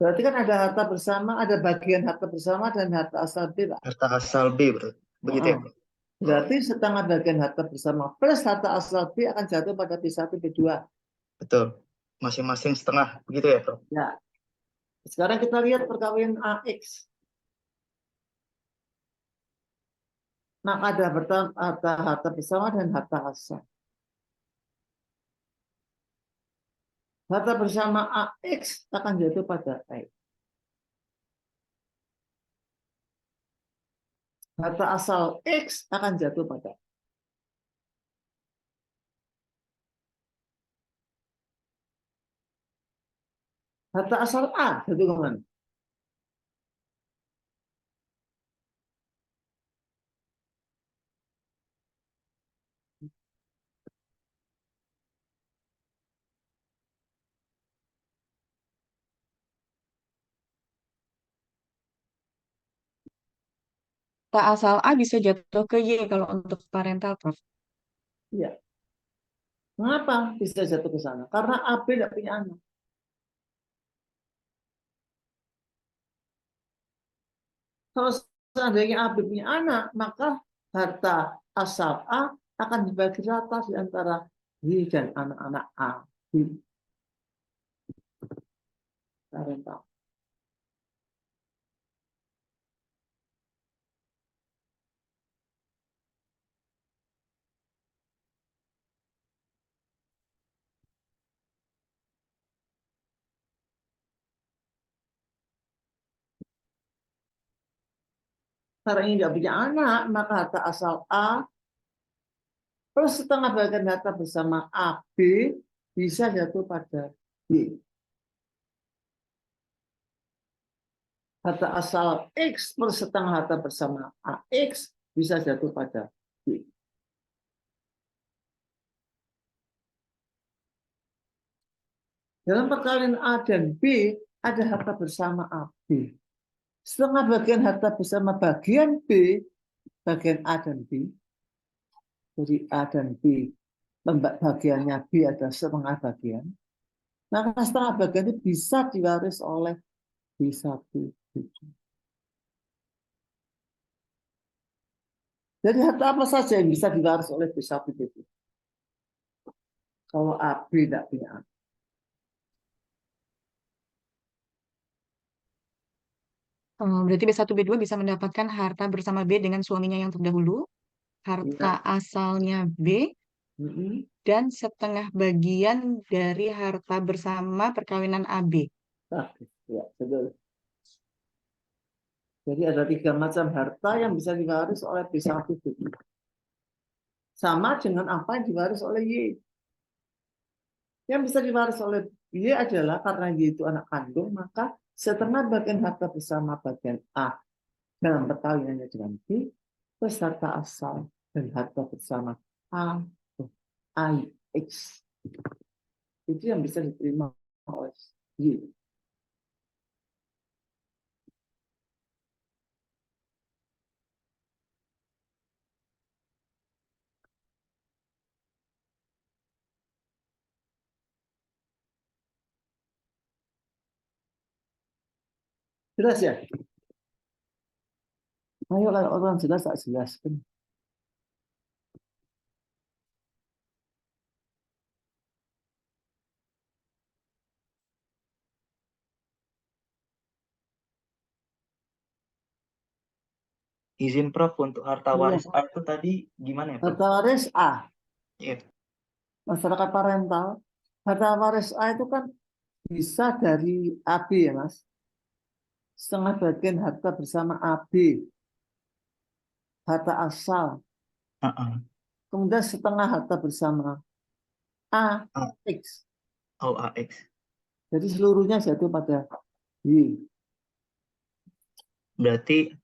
Berarti kan ada harta bersama, ada bagian harta bersama dan harta asal B, Pak. Harta asal B, bro. Begitu ya, Prof? Berarti setengah bagian harta bersama plus harta asal B akan jatuh pada B1, B2. Betul. Masing-masing setengah, begitu ya, Prof? Ya. Sekarang kita lihat perkawinan AX. Maka ada harta bersama dan harta asal. Harta bersama AX akan jatuh pada X. Harta asal X akan jatuh pada X. Harta asal A jatuh ke mana? Tak asal A bisa jatuh ke Y kalau untuk parental, Prof. Iya. Mengapa bisa jatuh ke sana? Karena AB tidak punya anak. Kalau seandainya AB punya anak, maka harta asal A akan dibagi rata di antara Y dan anak-anak A. Parental. Karena ini tidak punya anak, maka harta asal A plus setengah bagian harta bersama AB bisa jatuh pada B. Harta asal X plus setengah harta bersama AX bisa jatuh pada B. Dalam perkawinan A dan B ada harta bersama AB. Setengah bagian harta bersama bagian B, bagian A dan B, Jadi A dan B, bagiannya B ada setengah bagian. Maka setengah bagian itu bisa diwaris oleh B1, B2. Jadi harta apa saja yang bisa diwaris oleh B1, B2? Kalau AB tidak punya A. Berarti B1, B2 bisa mendapatkan harta bersama B dengan suaminya yang terdahulu, harta Ya. asalnya B, Mm-mm. dan setengah bagian dari harta bersama perkawinan AB. Ya, betul. Jadi ada 3 macam harta yang bisa diwaris oleh B1, B2. Sama dengan apa yang diwaris oleh Y. Yang bisa diwaris oleh Y adalah karena Y itu anak kandung, maka setengah bagian harta bersama bagian A dalam perkawinannya dengan B, plus harta asal dan harta bersama A, I, X. Itu yang bisa diterima oleh Y. Jelas ya? Ayo kalau orang jelas tak jelaskan. Izin Prof, untuk harta Iya. waris A itu tadi gimana ya Prof? Harta waris A, Iya. masyarakat parental. Harta waris A itu kan bisa dari AB ya Mas. Setengah bagian harta bersama AB, harta asal. Heeh. Kemudian setengah harta bersama A, A. X. Oh, AX. Jadi seluruhnya jatuh pada Y. Berarti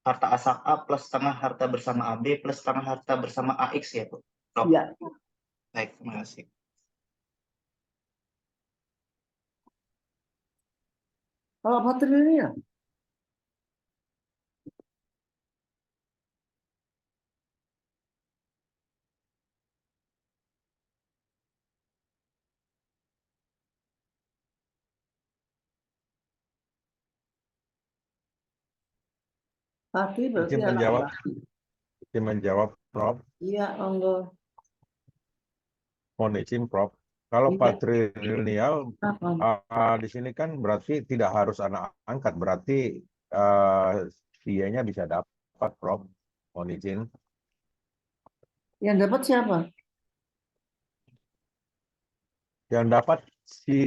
harta asal A plus setengah harta bersama AB plus setengah harta bersama AX ya Prof? Ya. Baik, terima kasih. Kalau materialnya, tadi berarti Izin anak menjawab, laki. izin menjawab, Prof. Iya, monggo. Mohon izin, Prof. Kalau Iya. patrilineal di sini kan berarti tidak harus anak angkat, berarti dianya bisa dapat, Prof. Mohon izin. Yang dapat siapa? Yang dapat si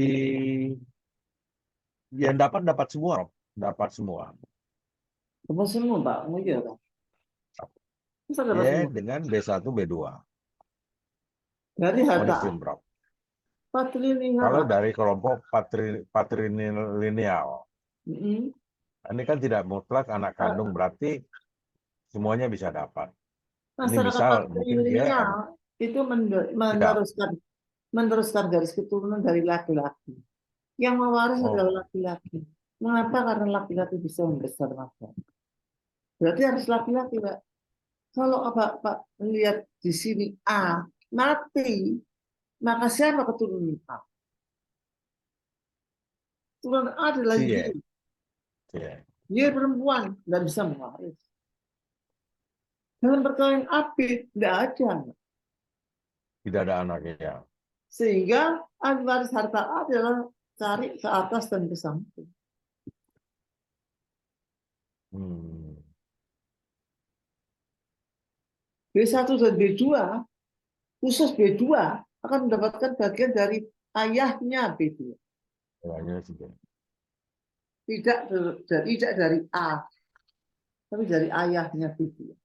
yang dapat semua, Prof. Dapat semua. Dapat semua, Pak. Oh iya, Pak. Bisa dapat Ya, semua. dengan B1, B2. Dari Mohon harta izin, Prof. patrilineal. Kalau dari kelompok patrilineal, Mm-mm. ini kan tidak mutlak anak kandung, berarti semuanya bisa dapat. Ini Masyarakat misal mungkin dia patrilineal itu tidak. meneruskan garis keturunan dari laki-laki. Yang mewaris adalah Oh, laki-laki. Mengapa? Karena laki-laki bisa membesar maka. Berarti harus laki-laki, Pak. Kalau Pak lihat di sini A mati, maka siapa keturunan A? Keturunan A adalah si Y. ya. Y perempuan, nggak bisa mewaris. Dalam perkawinan AB, nggak ada. Tidak ada anaknya. Sehingga ahli waris harta A adalah cari ke atas dan ke samping. Hmm. B1 dan B2, khusus B2 akan mendapatkan bagian dari ayahnya B2. Kayaknya sudah. Tidak dari A, tapi dari ayahnya B2.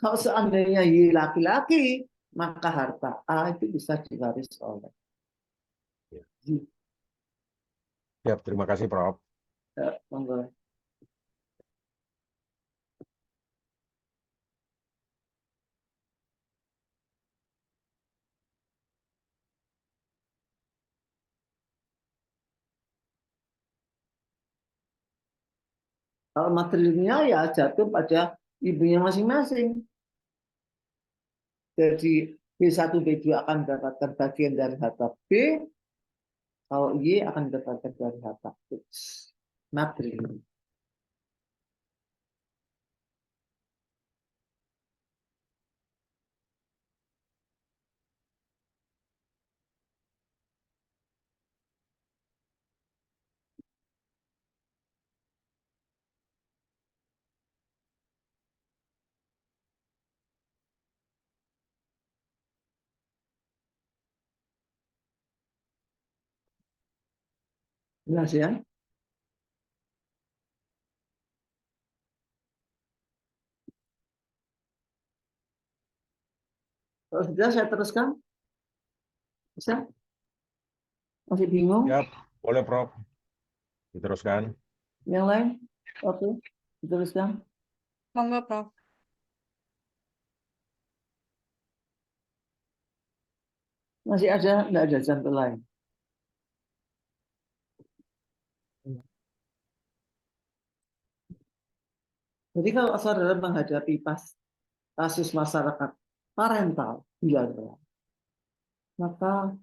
Kalau seandainya Y laki-laki, maka harta A itu bisa diwaris oleh Y. Ya, terima kasih, Prof. Ya, monggo. Kalau matrilineal ya jatuh pada ibunya masing-masing. Jadi B1, B2 akan mendapatkan bagian dari harta B, kalau Y akan mendapatkan dari harta X. Matrilineal. Jelas ya? Kalau sudah saya teruskan, bisa? Masih bingung? Siap, boleh Prof. Diteruskan. Yang lain? Oke, diteruskan. Monggo, Prof. Masih ada? Nggak ada contoh lain. Jadi kalau saudara menghadapi kasus masyarakat parental bilateral, maka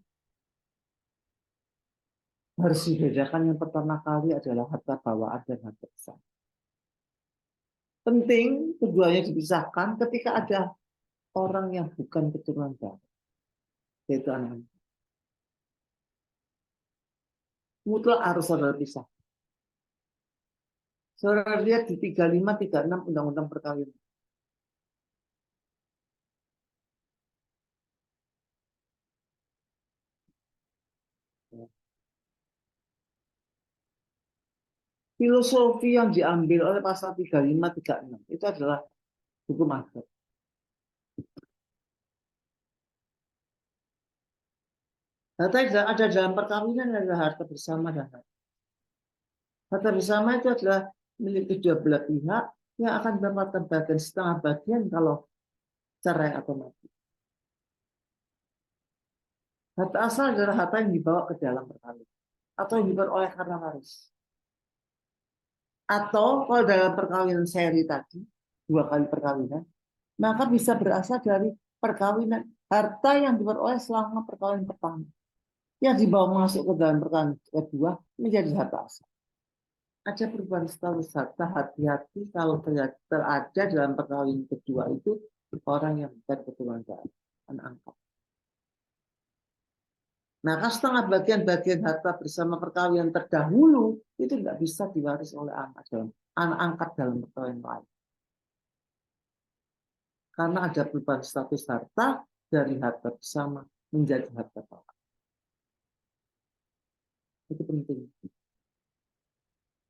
harus dibedakan yang pertama kali adalah harta bawaan dan harta besar. Penting keduanya dipisahkan ketika ada orang yang bukan keturunan darah, yaitu anak. Mutlak harus saudara pisah. Saudara lihat di 35, 36 Undang-Undang Perkawinan. Filosofi yang diambil oleh pasal 35, 36 itu adalah hukum adat. Harta yang ada dalam perkawinan adalah harta bersama dan harta bersama itu adalah milik kedua belah pihak yang akan mendapatkan bagian setengah bagian kalau cerai atau mati. Harta asal adalah harta yang dibawa ke dalam perkawinan atau yang diperoleh karena waris. Atau kalau dalam perkawinan seri tadi, 2 kali perkawinan, maka bisa berasal dari perkawinan harta yang diperoleh selama perkawinan pertama. Yang dibawa masuk ke dalam perkawinan kedua menjadi harta asal. Ada perubahan status harta, hati-hati kalau terada dalam perkawinan kedua itu orang yang bukan keturunan darah, anak angkat. Maka setengah bagian harta bersama perkawinan terdahulu itu nggak bisa diwaris oleh anak angkat dalam perkawinan lain. Karena ada perubahan status harta dari harta bersama menjadi harta bawaan. Itu penting.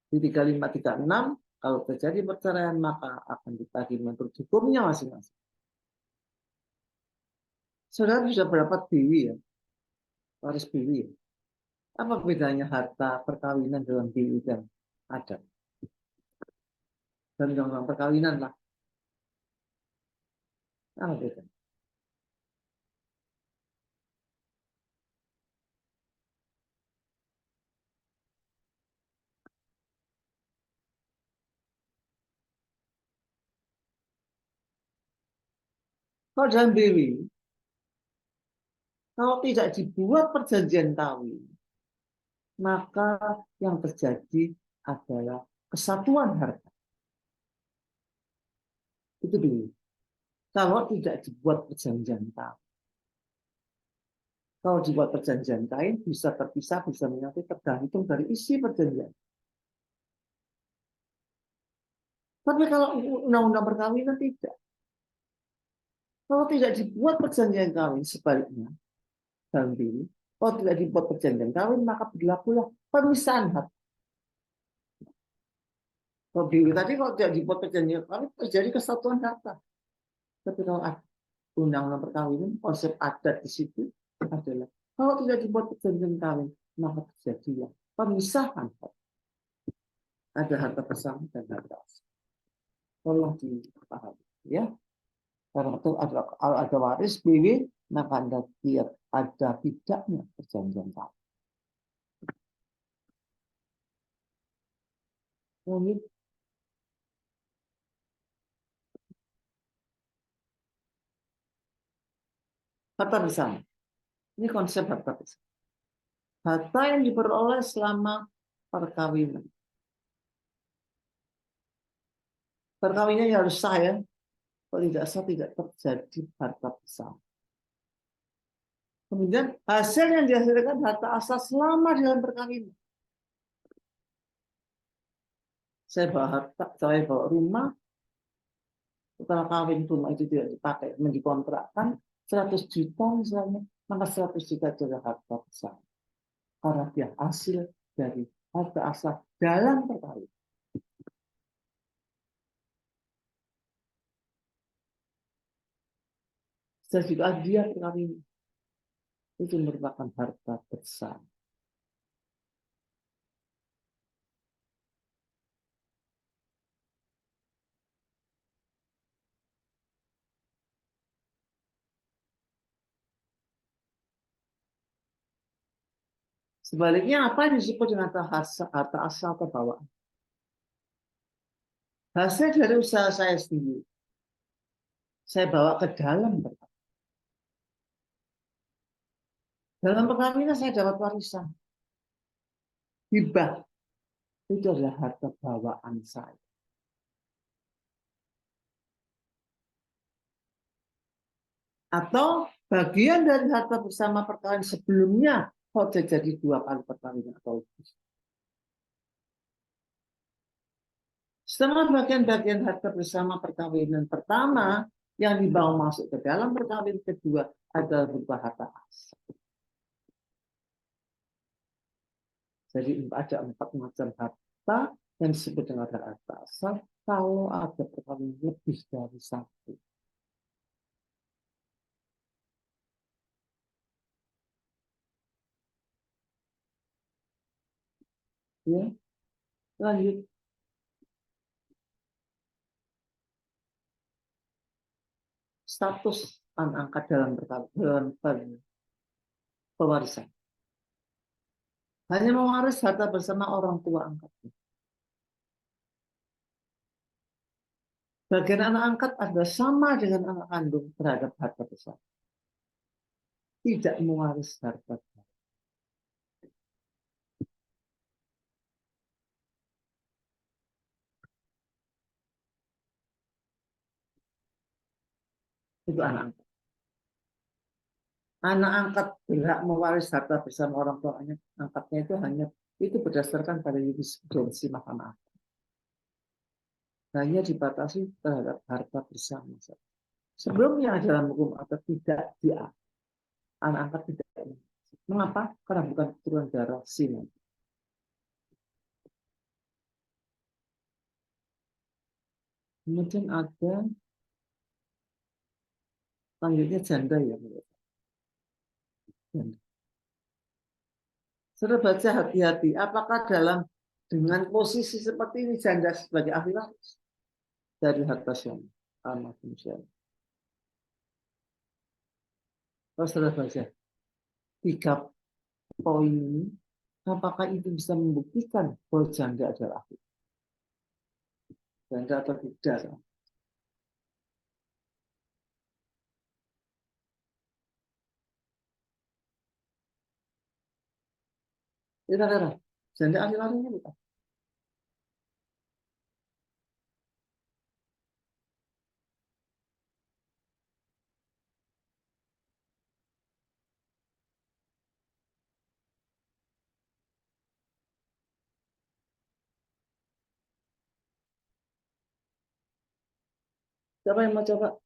Di 35, 36 kalau terjadi perceraian maka akan ditagih menurut hukumnya masing-masing. Saudara bisa berdapat biwi ya, waris biwi ya. Apa bedanya harta perkawinan dalam biwi dan adat? Dan dalam perkawinan lah. Apa bedanya? Kalau dalam biwi, kalau tidak dibuat perjanjian kawin, maka yang terjadi adalah kesatuan harta. Itu dulu. Kalau tidak dibuat perjanjian kawin. Kalau dibuat perjanjian kain bisa terpisah, bisa menyatu tergantung dari isi perjanjian. Tapi kalau undang-undang perkawinan tidak. Kalau tidak dibuat perjanjian kawin sebaliknya, dalam diri, kalau tidak dibuat perjanjian kawin maka berlakulah pemisahan harta. Kalau diri tadi kalau tidak dibuat perjanjian kawin terjadi kesatuan harta. Tapi kalau undang-undang perkawinan konsep adat di situ adalah kalau tidak dibuat perjanjian kawin maka terjadilah pemisahan harta. Ada harta bersama dan harta asal. Tolong dipahami, ya. Karena itu ada waris BW, maka ada tidaknya perjanjian kawin. Harta bersama. Ini konsep harta bersama. Harta yang diperoleh selama perkawinan. Perkawinannya harus sah ya. Kalau tidak sah tidak terjadi harta bersama. Kemudian hasil yang dihasilkan harta asal selama dalam perkawinan. Saya bawa harta, saya bawa rumah. Setelah kawin rumah itu tidak dipakai, dikontrakkan 100 juta misalnya, maka 100 juta adalah harta bersama. Karena dia hasil dari harta asal dalam perkawinan. Saya juga dia perkawinan. Itu merupakan harta bersama. Sebaliknya apa yang disebut dengan harta asal atau bawaan? Hasil dari usaha saya sendiri. Saya bawa ke dalam perkawinan. Dalam perkawinan saya dapat warisan. Hibah. Itu adalah harta bawaan saya. Atau bagian dari harta bersama perkawinan sebelumnya kalau terjadi 2 kali perkawinan atau lebih. Setengah bagian-bagian harta bersama perkawinan pertama yang dibawa masuk ke dalam perkawinan kedua adalah berupa harta asal. Jadi ada 4 macam harta yang disebut dengan harta asal kalau ada perkawinan lebih dari 1. Ya, lanjut. Status anak angkat dalam pewarisan. Hanya mewaris harta bersama orang tua angkatnya. Bagian anak angkat adalah sama dengan anak kandung terhadap harta bersama. Tidak mewaris harta. Itu anak angkat. Anak angkat berhak mewaris harta bersama orang tuanya. Angkatnya itu hanya itu berdasarkan pada jurisprudensi Mahkamah Agung. Hanya dibatasi terhadap harta bersama. Sebelumnya dalam hukum adat tidak dia. Anak angkat tidak. Mengapa? Karena bukan keturunan darah sini. Kemudian ada lanjutnya janda ya. Sudah baca hati-hati. Apakah dengan posisi seperti ini janda sebagai ahli waris dari harta syariah? Kalau sudah baca 3 poin ini, apakah itu bisa membuktikan bahwa janda adalah ahli? Janda atau tidak? Tidak. Janda ahli warisnya bukan. Siapa yang mau coba?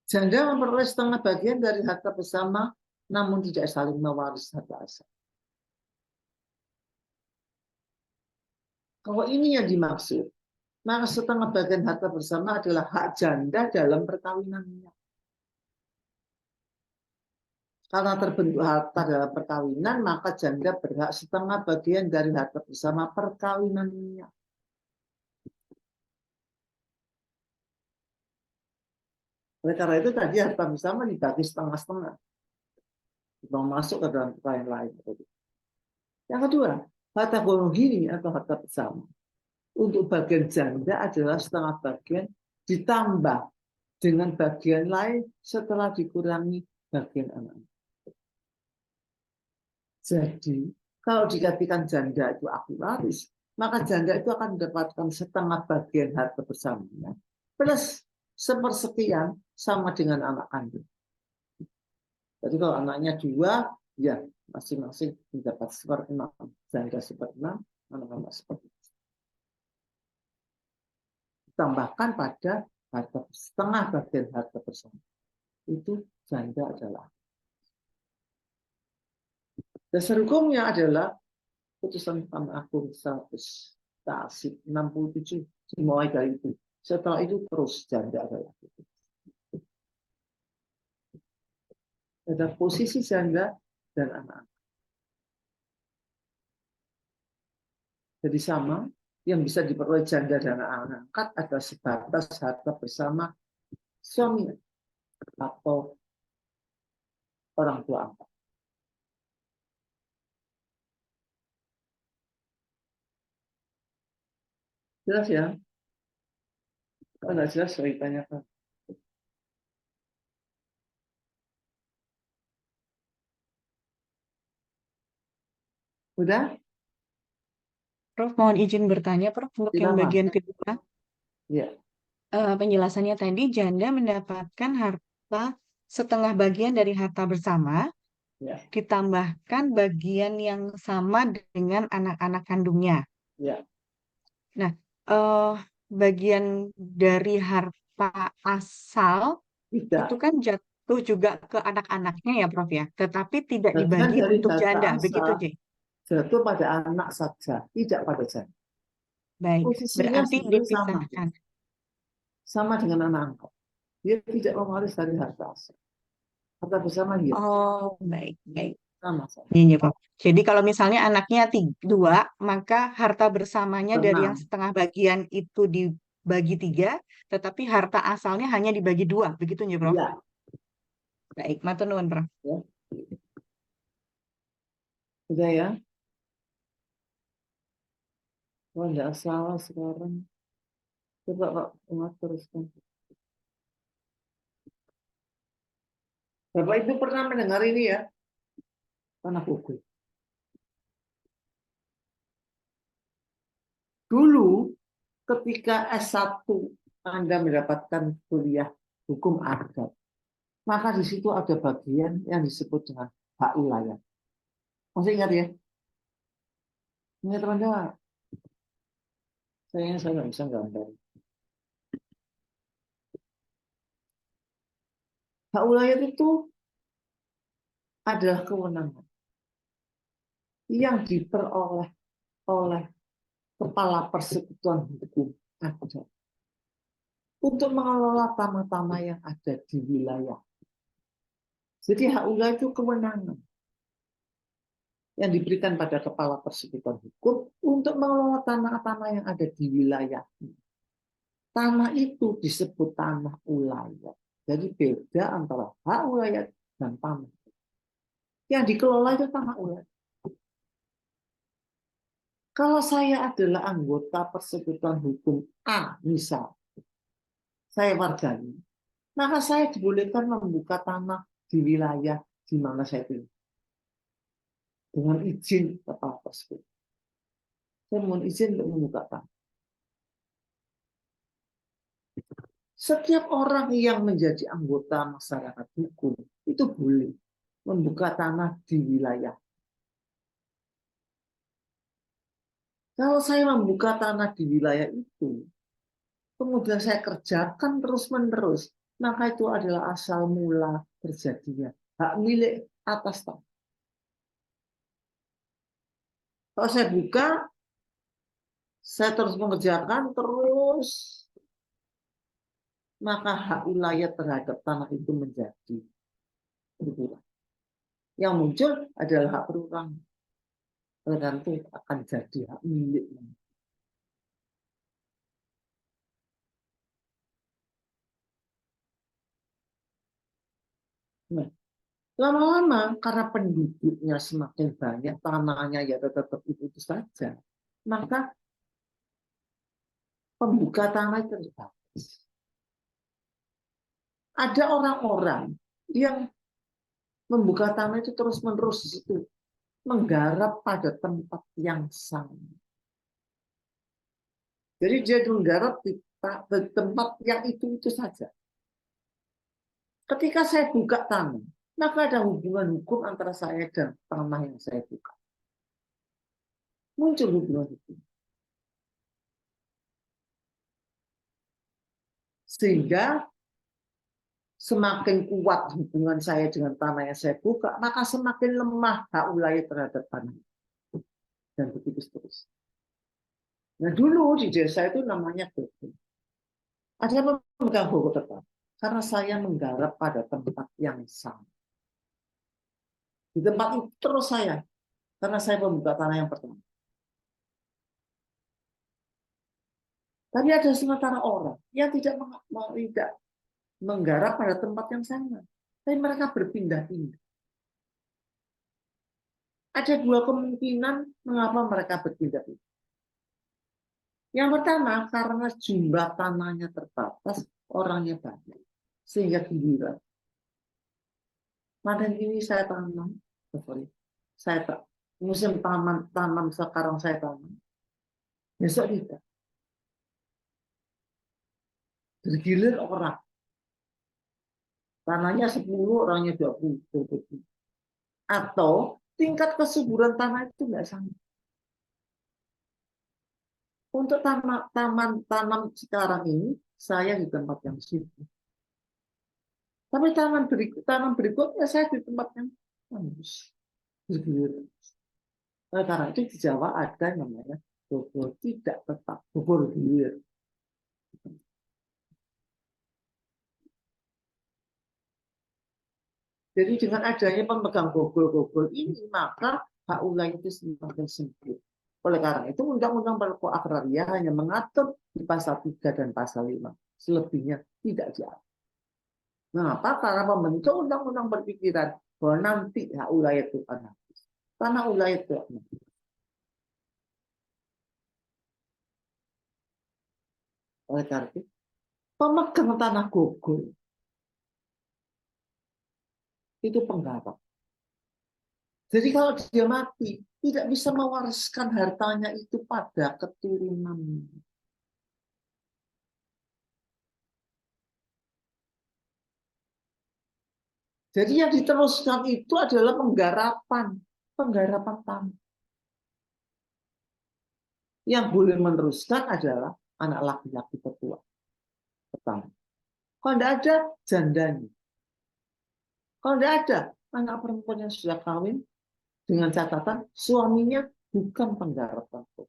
Janda memperoleh setengah bagian dari harta bersama, namun tidak saling mewaris harta asal. Kalau ini yang dimaksud, maka setengah bagian harta bersama adalah hak janda dalam perkawinannya. Karena terbentuk harta dalam perkawinan, maka janda berhak setengah bagian dari harta bersama perkawinannya. Oleh karena itu tadi harta bersama dibagi setengah-setengah. Mau masuk ke dalam perkawinan lain. Yang kedua, harta gonogini atau harta bersama. Untuk bagian janda adalah setengah bagian ditambah dengan bagian lain setelah dikurangi bagian anak. Jadi, kalau dikatakan janda itu ahli waris, maka janda itu akan mendapatkan setengah bagian harta bersamanya plus sepersekian sama dengan anak kandung. Jadi kalau anaknya 2, ya masing-masing mendapat 1/6, janda 1/6, anak-anak 1/6. Tambahkan pada harta setengah bagian harta bersama. Itu janda adalah. Dasar hukumnya adalah putusan Mahkamah Agung 100/67 dimulai dari itu. Setelah itu terus janda adalah. Ada posisi janda dan anak-anak. Jadi sama, yang bisa diperoleh janda dan anak angkat adalah sebatas harta bersama suami atau orang tua angkat. Jelas ya? Kalau nggak jelas, saya tanyakan. Udah? Prof, mohon izin bertanya, Prof, untuk yang Silakan. bagian kedua, Ya, penjelasannya tadi janda mendapatkan harta setengah bagian dari harta bersama, ya, ditambahkan bagian yang sama dengan anak-anak kandungnya. ya. Nah, bagian dari harta asal itu Tidak. kan jatuh juga ke anak-anaknya ya, Prof ya, tetapi tidak Bagian dibagi dari untuk harta janda, begitu, asal J. jatuh pada anak saja, tidak pada janda. Baik, Posisinya berarti sebetulnya sama, dipisahkan. sama dengan anak angkat. Dia tidak mewaris dari harta asal. Harta bersama dia Oh, baik, baik. sama saja. Iya, Prof. Jadi kalau misalnya anaknya 2, maka harta bersamanya dari yang 6. setengah bagian itu dibagi 3, tetapi harta asalnya hanya dibagi 2, begitu ya, Prof? Ya, Baik, matur nuwun, Prof. ya. Udah ya. Oh, enggak salah sekarang. Coba Pak Umar teruskan. Bapak Ibu pernah mendengar ini ya? Tanah hukum. Dulu ketika S1 Anda mendapatkan kuliah hukum adat, maka di situ ada bagian yang disebut dengan hak wilayah. Masih ingat ya? Ingat teman-teman? Saya nggak bisa gambar. Hak wilayah itu adalah kewenangan yang diperoleh oleh kepala persekutuan hukum adat untuk mengelola tanah-tanah yang ada di wilayah. Jadi hak wilayah itu kewenangan yang diberikan pada kepala persekutuan hukum untuk mengelola tanah-tanah yang ada di wilayah. Tanah itu disebut tanah wilayah. Jadi beda antara hak wilayah dan tanah. Yang dikelola itu tanah wilayah. Kalau saya adalah anggota persekutuan hukum A, misal, saya warganya, maka saya dibolehkan membuka tanah di wilayah di mana saya tinggal. Dengan izin kepala persekutuan. Saya mohon izin untuk membuka tanah. Setiap orang yang menjadi anggota masyarakat hukum itu boleh membuka tanah di wilayah. Kalau saya membuka tanah di wilayah itu, kemudian saya kerjakan terus-menerus, maka itu adalah asal mula terjadinya hak milik atas tanah. Kalau saya buka, saya terus mengerjakan terus, maka hak wilayah terhadap tanah itu menjadi berkurang. Yang muncul adalah hak perorangan. Oleh karena itu akan jadi hak milik. Nah, lama-lama karena penduduknya semakin banyak, tanahnya ya tetap itu saja, maka pembuka tanah itu terbatas. Ada orang-orang yang membuka tanah itu terus-menerus di situ, menggarap pada tempat yang sama. Jadi dia menggarap di tempat yang itu saja. Ketika saya buka tanah, maka ada hubungan hukum antara saya dan tanah yang saya buka. Muncul hubungan hukum. Sehingga semakin kuat hubungan saya dengan tanah yang saya buka, maka semakin lemah hak wilayah terhadap tanah. Dan begitu seterusnya. Nah dulu di desa itu namanya gogol. Ada yang memegang gogol tetap. Karena saya menggarap pada tempat yang sama. Di tempat itu terus saya. Karena saya membuka tanah yang pertama. Tapi ada sementara orang yang tidak menggarap pada tempat yang sama. Tapi mereka berpindah-pindah. Ada dua kemungkinan mengapa mereka berpindah-pindah. Yang pertama, karena jumlah tanahnya terbatas, orangnya banyak. Sehingga giliran. Panen ini saya tanam, musim tanam sekarang saya tanam. Besok tidak. Bergilir orang. Tanahnya 10, orangnya 20. Atau tingkat kesuburan tanah itu nggak sama. Untuk tanam sekarang ini, saya di tempat yang subur. Tapi tanam berikutnya saya di tempat yang tandus. Bergilir. Karena itu di Jawa ada namanya gogol tidak tetap, gogol gilir. Jadi dengan adanya pemegang gogol-gogol ini, maka hak wilayah itu semakin sempit. Oleh karena itu, Undang-Undang Pokok Agraria hanya mengatur di pasal 3 dan pasal 5. Selebihnya tidak diatur. Mengapa? Karena membentuk undang-undang berpikiran bahwa nanti hak wilayah itu akan habis. Tanah wilayah itu akan habis. Oleh karena itu, pemegang tanah gogol itu penggarap. Jadi kalau dia mati, tidak bisa mewariskan hartanya itu pada keturunan. Jadi yang diteruskan itu adalah penggarapan tanah. Yang boleh meneruskan adalah anak laki-laki tertua. Pertama. Kalau tidak ada, jandanya. Kalau tidak ada, anak perempuan yang sudah kawin dengan catatan suaminya bukan penggarap tanah.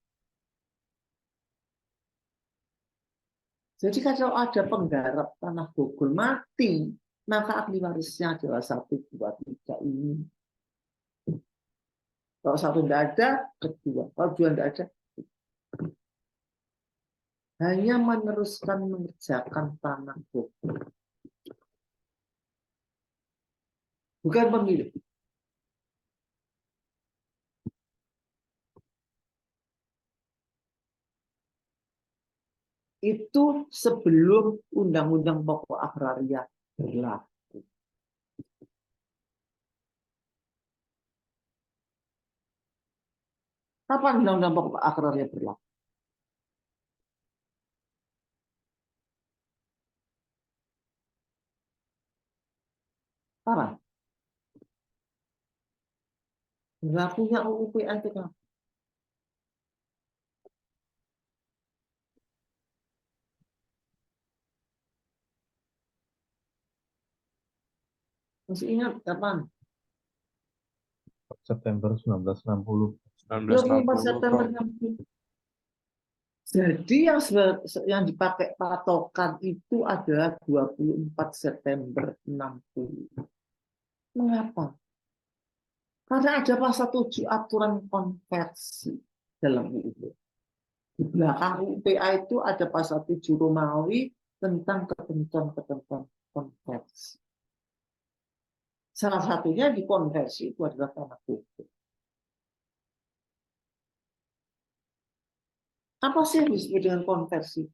Jadi kalau ada penggarap tanah gogol mati, maka ahli warisnya adalah 1, 2, 3 ini. Kalau 1 tidak ada, kedua. Kalau 2 tidak ada, hanya meneruskan mengerjakan tanah gogol. Bukan pemilik. Itu sebelum Undang-Undang Pokok Agraria berlaku. Kapan Undang-Undang Pokok Agraria berlaku? Kapan? Berlakunya UU PA itu kapan? Masih ingat kapan? September 1960. 24 September 1960. 60. Jadi yang dipakai patokan itu adalah 24 September 60. Mengapa? Karena ada pasal 7 aturan konversi dalam UU. Di belakang UU PA itu ada pasal 7 Romawi tentang ketentuan-ketentuan konversi. Salah satunya di konversi itu adalah tanah gogol. Apa sih yang disebut dengan konversi?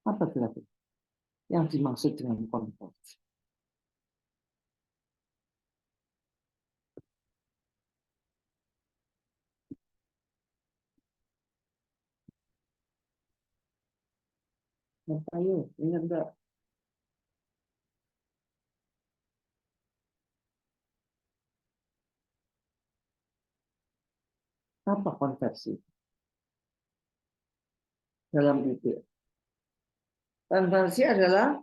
Apa kira-kira yang dimaksud dengan konversi? Ayo, ingat enggak? Apa konversi dalam itu? Konversi adalah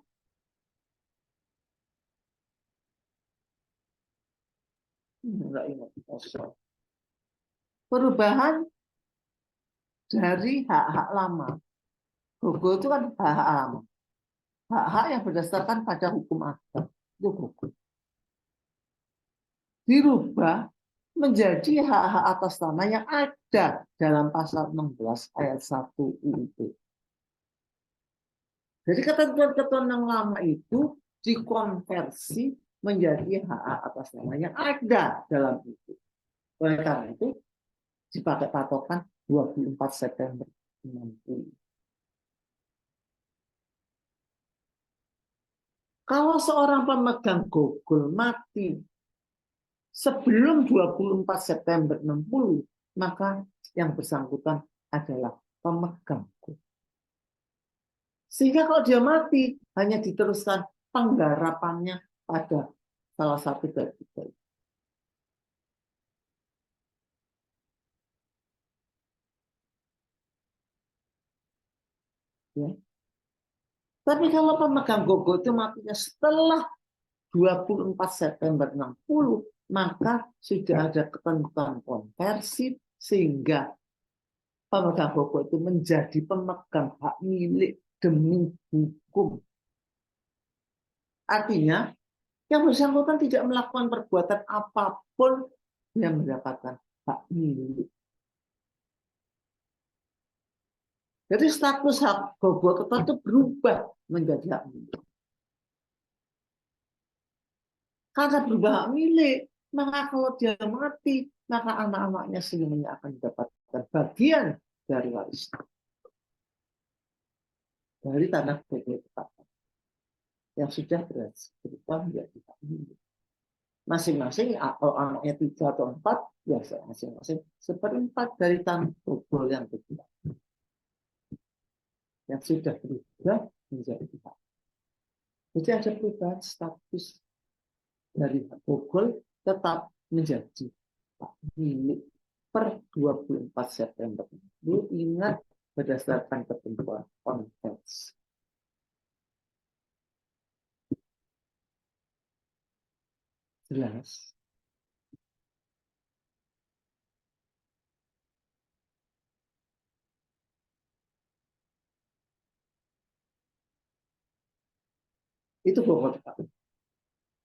enggak ingat. Perubahan dari hak-hak lama. Gogo itu kan hak-hak lama. Hak-hak yang berdasarkan pada hukum adat. Itu gogo. Dirubah menjadi hak-hak atas tanah yang ada dalam pasal 16 ayat 1 UUD. Jadi ketentuan-ketentuan yang lama itu dikonversi menjadi hak-hak atas tanah yang ada dalam itu. Oleh karena itu dipakai patokan 24 September 60. Kalau seorang pemegang gogol mati sebelum 24 September 60, maka yang bersangkutan adalah pemegang gogol. Sehingga kalau dia mati, hanya diteruskan penggarapannya pada salah satu dari tiga. Ya. Tapi kalau pemegang gogol itu matinya setelah 24 September 60, maka sudah ada ketentuan konversi sehingga pemegang gogol itu menjadi pemegang hak milik demi hukum. Artinya, yang bersangkutan tidak melakukan perbuatan apapun yang mendapatkan hak milik. Jadi status hak gogol itu berubah menjadi hak milik. Karena berubah hak milik, maka kalau dia mati, maka anak-anaknya semuanya akan mendapatkan bagian dari warisan. Dari tanah gogol tetap yang sudah berubah menjadi hak milik. Masing-masing, kalau anaknya 3 atau 4, ya masing-masing 1/4 dari tanah gogol yang kedua. Yang sudah berubah menjadi hak. Jadi ada perubahan status dari hak gogol tetap menjadi hak milik per 24 September. Lu ingat berdasarkan ketentuan konversi. Jelas. Itu gogol tetap.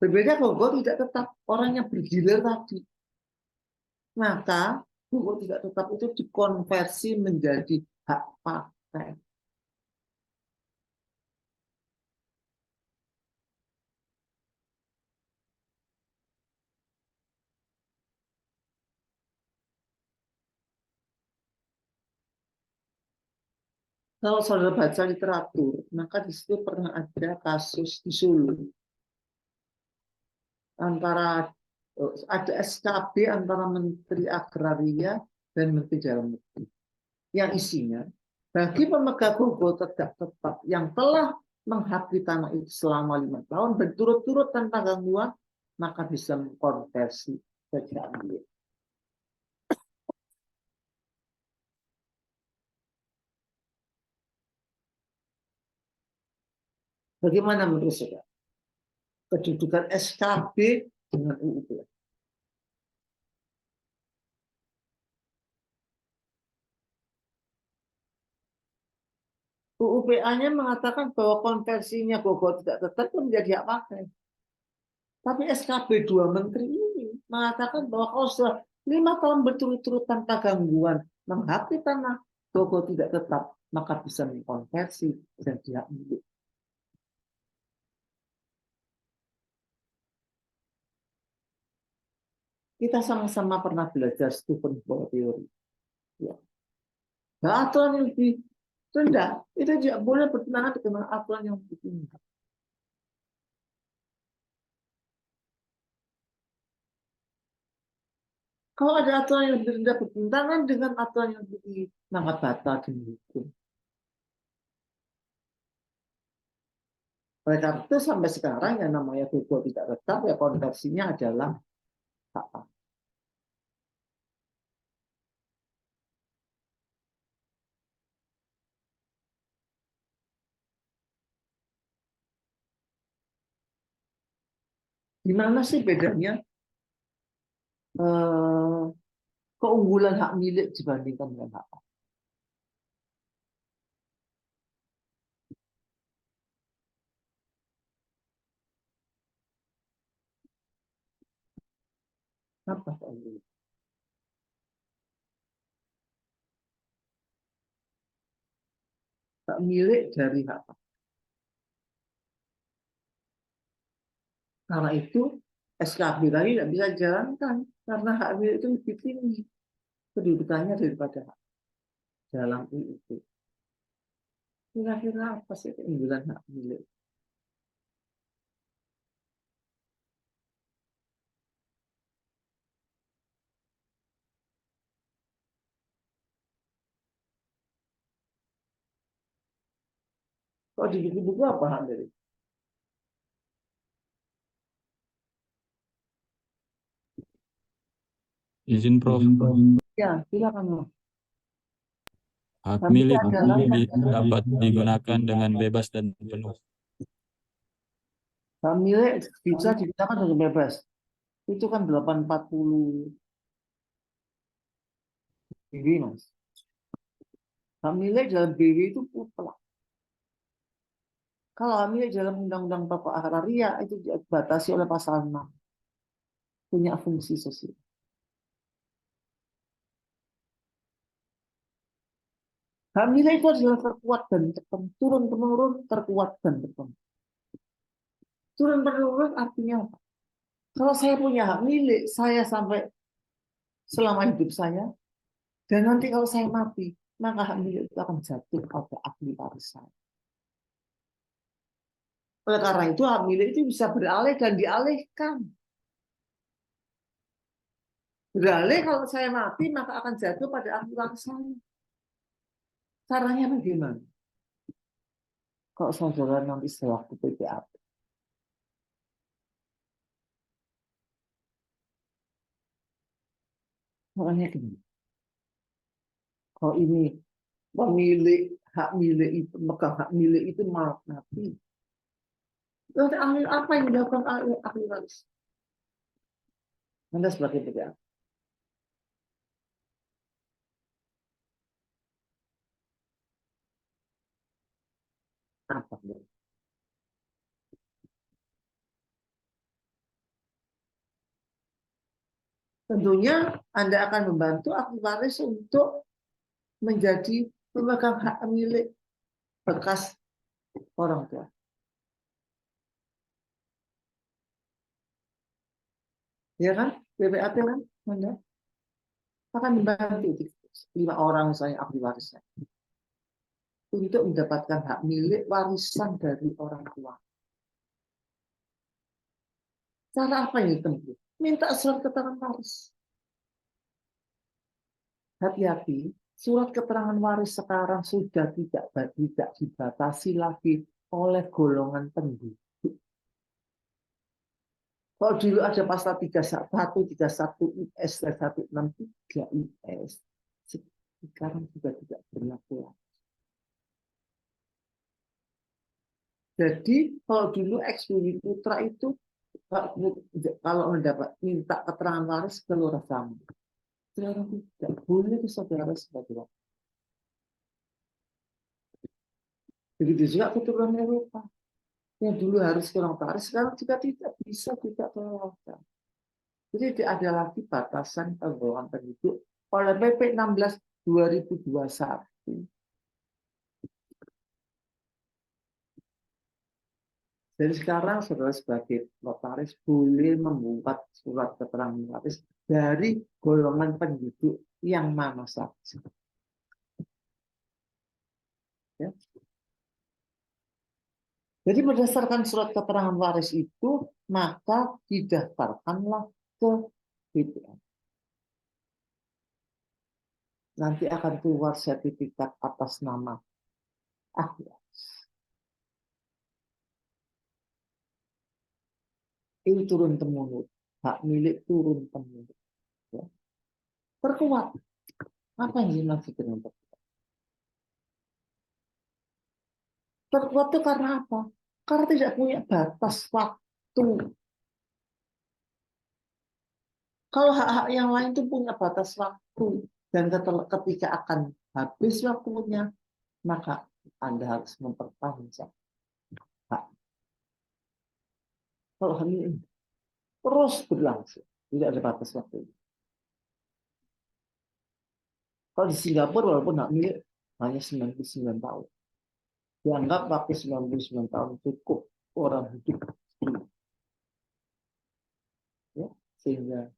Berbeda gogol tidak tetap. Orang yang bergilir tadi. Maka gogol tidak tetap itu dikonversi menjadi hak pakai. Kalau saudara baca literatur, maka di situ pernah ada kasus di Solo antara ada SKB antara Menteri Agraria dan Menteri Dalam Negeri yang isinya bagi pemegang gogol tetap yang telah menghakimi tanah itu selama 5 tahun berturut-turut tanpa gangguan, maka bisa mengkonversi jadi hak milik. Bagaimana menurut saudara kedudukan SKB dengan UUD? UUPA-nya mengatakan bahwa konversinya gogol tidak tetap itu menjadi hak pakai. Tapi SKB 2 menteri ini mengatakan bahwa kalau sudah 5 tahun berturut-turut tanpa gangguan menghakimi tanah gogol tidak tetap, maka bisa mengkonversi jadi hak milik. Kita sama-sama pernah belajar Stephen Ball teori. Ya. Nah, aturan yang lebih rendah, itu tidak boleh bertentangan dengan aturan yang begini. Kalau ada aturan yang lebih rendah bertentangan dengan aturan yang tinggi, maka batal demi hukum. Oleh karena itu sampai sekarang yang namanya buku tidak tetap ya konversinya adalah apa? Gimana sih bedanya keunggulan hak milik dibandingkan dengan hak apa? Apa keunggulan? Hak milik dari hak apa? Karena itu SKB tadi tidak bisa dijalankan karena hak milik itu lebih tinggi kedudukannya daripada hak dalam UUD. Kira-kira apa sih keunggulan hak milik? Kalau di buku-buku apa hak milik? Izin Prof, Ya, silakan. Mas. hak Hak milik milik adalah dapat digunakan dengan bebas dan penuh. hak milik bisa digunakan dengan bebas. Itu kan 840 BW, Mas. Hak milik dalam BW itu mutlak. Kalau hak milik dalam Undang-Undang Pokok Agraria itu dibatasi oleh pasal 6. Punya fungsi sosial. Hak milik itu adalah terkuat dan tertentu, turun-temurun, terkuat dan tertentu. Turun-temurun artinya apa? Kalau saya punya hak milik, saya sampai selama hidup saya, dan nanti kalau saya mati, maka hak milik itu akan jatuh pada ahli waris saya. Oleh karena itu, hak milik itu bisa beralih dan dialihkan. Beralih kalau saya mati, maka akan jatuh pada ahli waris saya. Caranya bagaimana? Kalau saudara nanti sewaktu PPAP. Makanya gini. Kalau ini pemilik hak milik itu, maka hak milik itu malah mati. Lalu ahli apa yang dilakukan ahli waris? Anda sebagai PPAP. Apa? Tentunya Anda akan membantu ahli waris untuk menjadi pemegang hak milik bekas orang tua. Ya kan? PPAP kan? Anda akan membantu 5 orang misalnya ahli warisnya untuk mendapatkan hak milik warisan dari orang tua. Cara apa yang ditempuh? Minta surat keterangan waris. Hati-hati, surat keterangan waris sekarang sudah tidak dibatasi lagi oleh golongan penduduk. Kalau dulu ada pasal 31, 31 IS, 163 IS, sekarang juga tidak berlaku lagi. Jadi kalau dulu ex Bumi Putra itu kalau mendapat minta keterangan waris ke lurah kamu, sekarang tidak boleh ke saudara sebagai waris. Begitu juga keturunan Eropa. Yang dulu harus ke notaris, sekarang juga tidak bisa tidak terlakukan. Jadi tidak ada lagi batasan penggolongan penduduk oleh PP 16 2021. Jadi sekarang saudara sebagai notaris boleh membuat surat keterangan waris dari golongan penduduk yang mana saja. Ya. Jadi berdasarkan surat keterangan waris itu, maka didaftarkanlah ke BPN. Nanti akan keluar sertifikat atas nama ahli waris. Itu turun temurun, hak milik turun temurun. Ya. Terkuat. Apa yang dimaksud dengan terkuat? Terkuat itu karena apa? Karena tidak punya batas waktu. Kalau hak-hak yang lain itu punya batas waktu. Dan ketika akan habis waktunya, maka Anda harus memperpanjang hak. Kalau hal ini terus berlangsung, tidak ada batas waktu. Kalau di Singapura walaupun hak milik hanya 99 tahun. Dianggap waktu 99 tahun cukup orang hidup. Ya, sehingga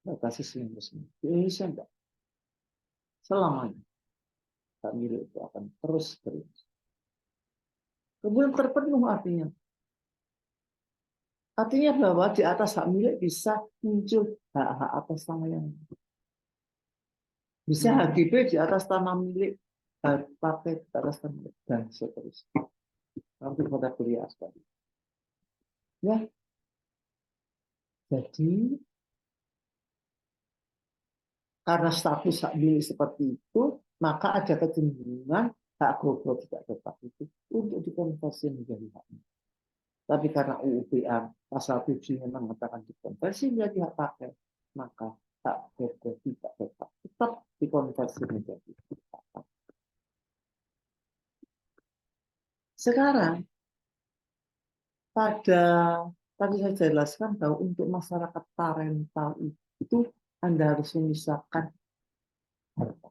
batasnya 99. Di Indonesia enggak. Selamanya hak milik itu akan terus berlangsung. Kemudian terpenuh artinya. Artinya bahwa di atas hak milik bisa muncul hak-hak atas nama yang bisa HGB di atas tanah milik, pakai di atas tanah milik, dan seterusnya. Nanti pada kuliah sekali. Ya, jadi karena status hak milik seperti itu, maka ada kecenderungan hak gogol tidak tetap itu untuk dikonversi menjadi hak milik. Tapi karena UU-BA pasal 7 mengatakan dikonversi menjadi hak pakai, maka hak gogol tidak tetap dikonversi menjadi hak pakai. Sekarang tadi saya jelaskan bahwa untuk masyarakat parental itu Anda harus memisahkan harta.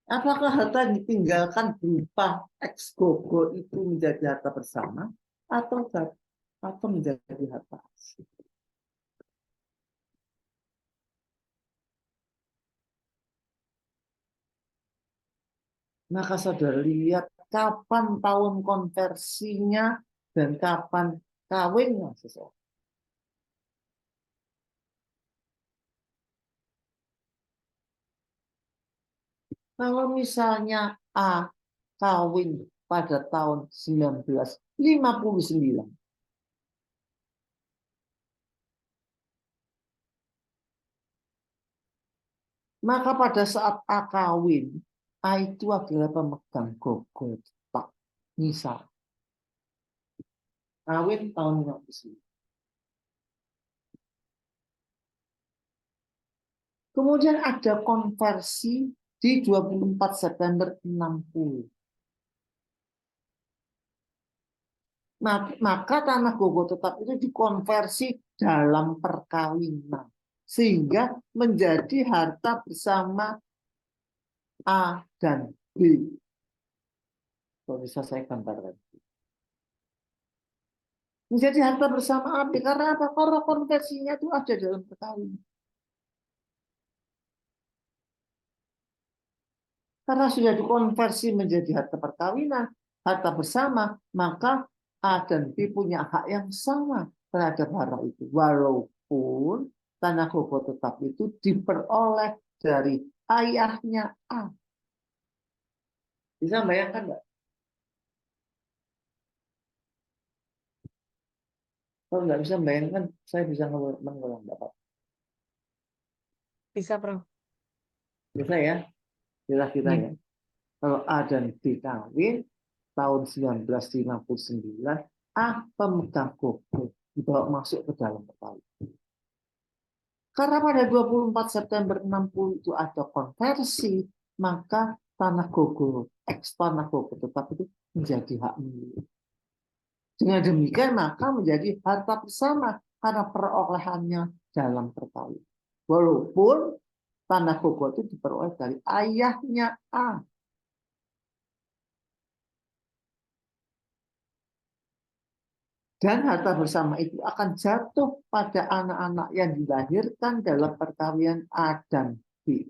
Apakah harta yang ditinggalkan berupa ex gogo itu menjadi harta bersama atau menjadi harta asli? Maka saudara lihat kapan tahun konversinya dan kapan kawinnya seseorang. Kalau misalnya A kawin pada tahun 1959, maka pada saat A kawin, A itu adalah pemegang gogol tetap. Misal, kawin tahun 59. Kemudian ada konversi di 24 September 60. Maka tanah gogol tetap itu dikonversi dalam perkawinan. Sehingga menjadi harta bersama A dan B. Kalau bisa saya gambarkan. Menjadi harta bersama A, B. Karena apa? Karena konversinya itu ada dalam perkawinan. Karena sudah dikonversi menjadi harta perkawinan, harta bersama, maka A dan B punya hak yang sama terhadap harta itu. Walaupun tanah gogol tetap itu diperoleh dari ayahnya A. Bisa bayangkan nggak? Kalau nggak bisa bayangkan, saya bisa mengulang Bapak. Bisa, Prof. Bisa ya? Kira-kira ya. Kalau A dan B kawin tahun 1959, A pemegang gogol dibawa masuk ke dalam perkawinan. Karena pada 24 September 60 itu ada konversi, maka tanah gogol, tanah gogol tetap itu menjadi hak milik. Dengan demikian maka menjadi harta bersama karena perolehannya dalam perkawinan. Walaupun tanah gogol itu diperoleh dari ayahnya A. Dan harta bersama itu akan jatuh pada anak-anak yang dilahirkan dalam perkawinan A dan B.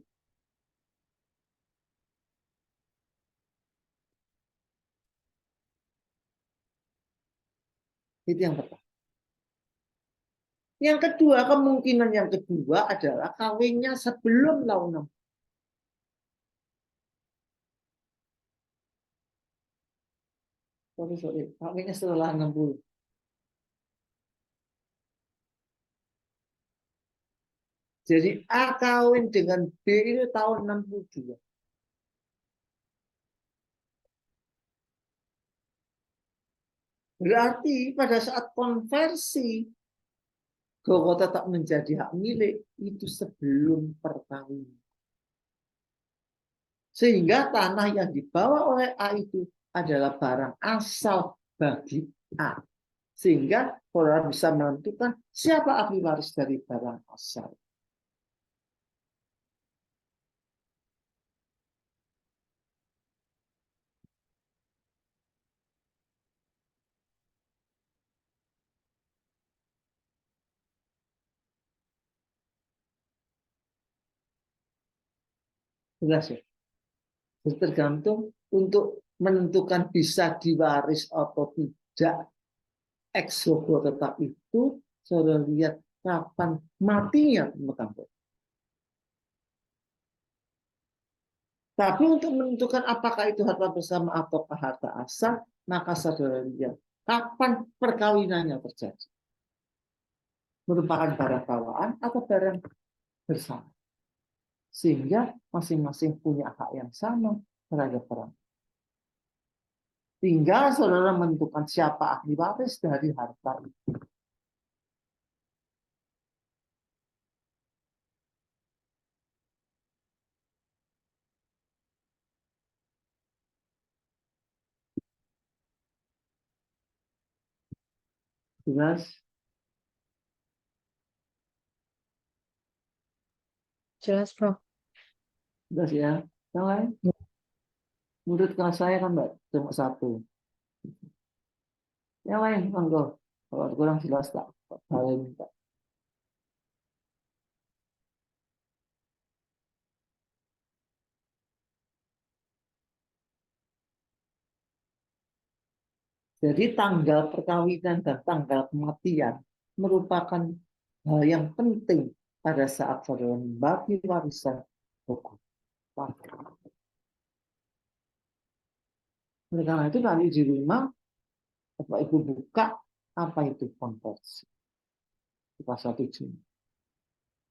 Itu yang pertama. Yang kedua, kemungkinan yang kedua adalah kawinnya sebelum tahun 60. Sorry, kawinnya setelah 60. Jadi A kawin dengan B itu tahun 62. Berarti pada saat konversi Gogo tetap menjadi hak milik itu sebelum perkawinan. Sehingga tanah yang dibawa oleh A itu adalah barang asal bagi A. Sehingga saudara bisa menentukan siapa ahli waris dari barang asal. Jelas ya? Jadi tergantung untuk menentukan bisa diwaris atau tidak ex gogo tetap itu saudara lihat kapan matinya pemegang polis. Tapi untuk menentukan apakah itu harta bersama atau harta asal, maka saudara lihat kapan perkawinannya terjadi. Merupakan barang bawaan atau barang bersama. Sehingga masing-masing punya hak yang sama terhadap barang. Tinggal saudara menentukan siapa ahli waris dari harta itu. Jelas? Jelas, Prof. Jelas ya? Yang lain? Menurut kelas saya kan Mbak, cuma satu. Yang lain, monggo. Kalau kurang jelas tak, boleh minta. Jadi tanggal perkawinan dan tanggal kematian merupakan hal yang penting pada saat saudara membagi warisan hukum. Oleh karena itu nanti di rumah Bapak Ibu buka apa itu konversi di pasal 7.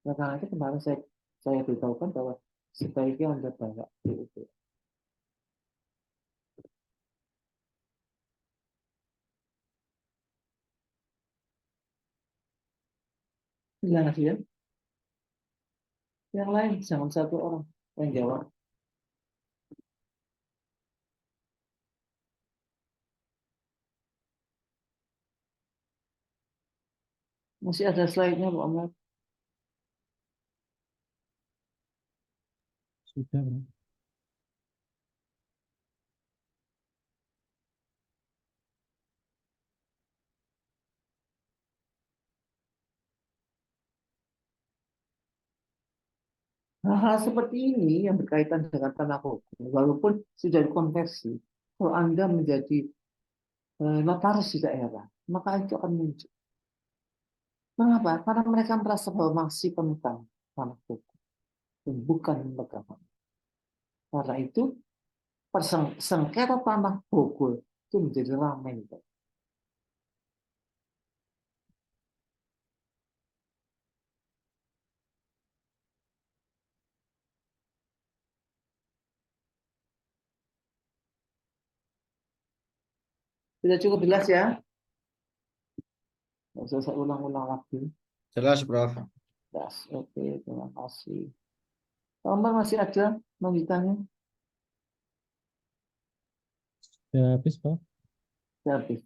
Oleh karena itu kemarin saya beritahukan bahwa sebaiknya Anda bawa itu. Jelas ya? Yang lain jangan satu orang yang jawab. Masih ada slide-nya Pak Ahmad. Sudah, Bro. Hal-hal seperti ini yang berkaitan dengan tanah hukum, walaupun sudah dikonversi, kalau Anda menjadi notaris di daerah, maka itu akan muncul. Mengapa? Karena mereka merasa bahwa masih pemegang tanah hukum, dan bukan pemegang. Karena itu, sengketa tanah Bogor itu menjadi ramai. Sudah cukup jelas ya? Nggak usah saya ulang-ulang lagi. Jelas, Prof. Jelas. Oke, terima kasih. Tambah masih ada mau ditanya? Sudah habis, Prof. Habis.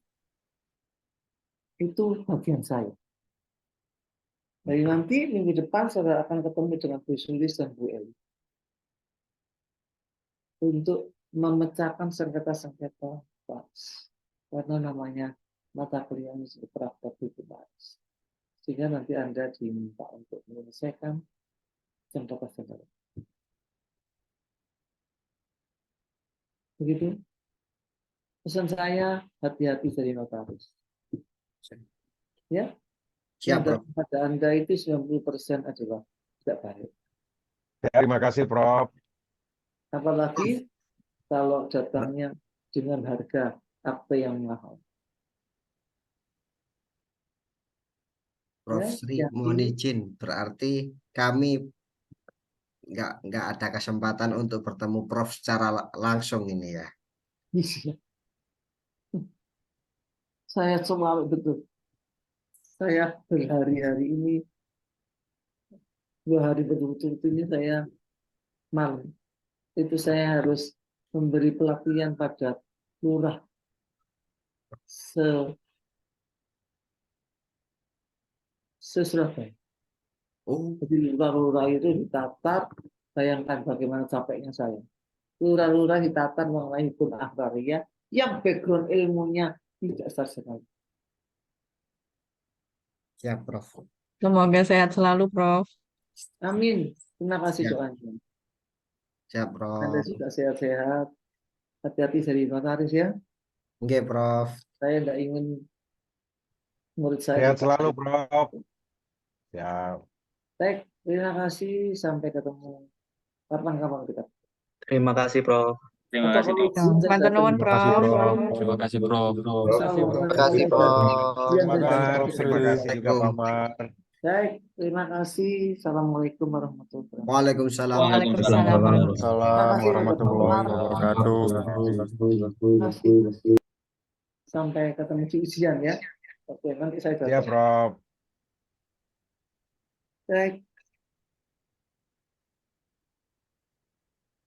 Itu bagian saya. Dari nanti minggu depan saudara akan ketemu dengan Bu Sulis dan Bu Eli untuk memecahkan sengketa-sengketa waris. Karena namanya mata kuliah ini praktek hukum waris. Sehingga nanti Anda diminta untuk menyelesaikan sengketa-sengketa. Begitu. Pesan saya, hati-hati jadi notaris. Ya, Siap, yang Prof. datang pada Anda itu 90% adalah tidak baik. Terima kasih, Prof. Apalagi kalau datangnya dengan harga akte yang mahal. Prof Ya, Sri, yang mohon ini izin. Berarti kami nggak ada kesempatan untuk bertemu Prof secara langsung ini ya. bisa. Saya selalu betul. Saya berhari-hari ini, 2 hari berturut-turut ini saya malam. Itu saya harus memberi pelatihan pada lurah se-Surabaya. Oh, Jadi lurah-lurah itu ditatar, bayangkan bagaimana capeknya saya. Lurah-lurah ditatar mengenai hukum agraria yang background ilmunya tidak sekali. siap, Prof. Semoga sehat selalu, Prof. Amin. Terima kasih Siap, doanya. siap, Anda Prof. juga sehat-sehat. Hati-hati jadi notaris ya. Oke, Prof. Saya tidak ingin murid saya Sehat dipakai. selalu, Prof. Ya. Baik, terima kasih. Sampai ketemu kapan-kapan kita. Terima kasih, Prof. Terima Atau kasih, kalau Prof. izin saya Matur nuwun, datang. Terima kasih, Prof. Prof. Terima kasih, Prof. Assalamualaikum Terima kasih, warahmatullahi Prof. wabarakatuh. Yang Terima saya kasih, hormati. terima kasih juga, Pak Mar. Baik, terima kasih. Assalamualaikum warahmatullahi wabarakatuh. Waalaikumsalam. Waalaikumsalam Terima Waalaikumsalam kasih Pak warahmatullahi Umar. wabarakatuh. Terima kasih. Sampai ketemu di ujian ya. Oke, nanti saya Siap, datang. Prof. Baik.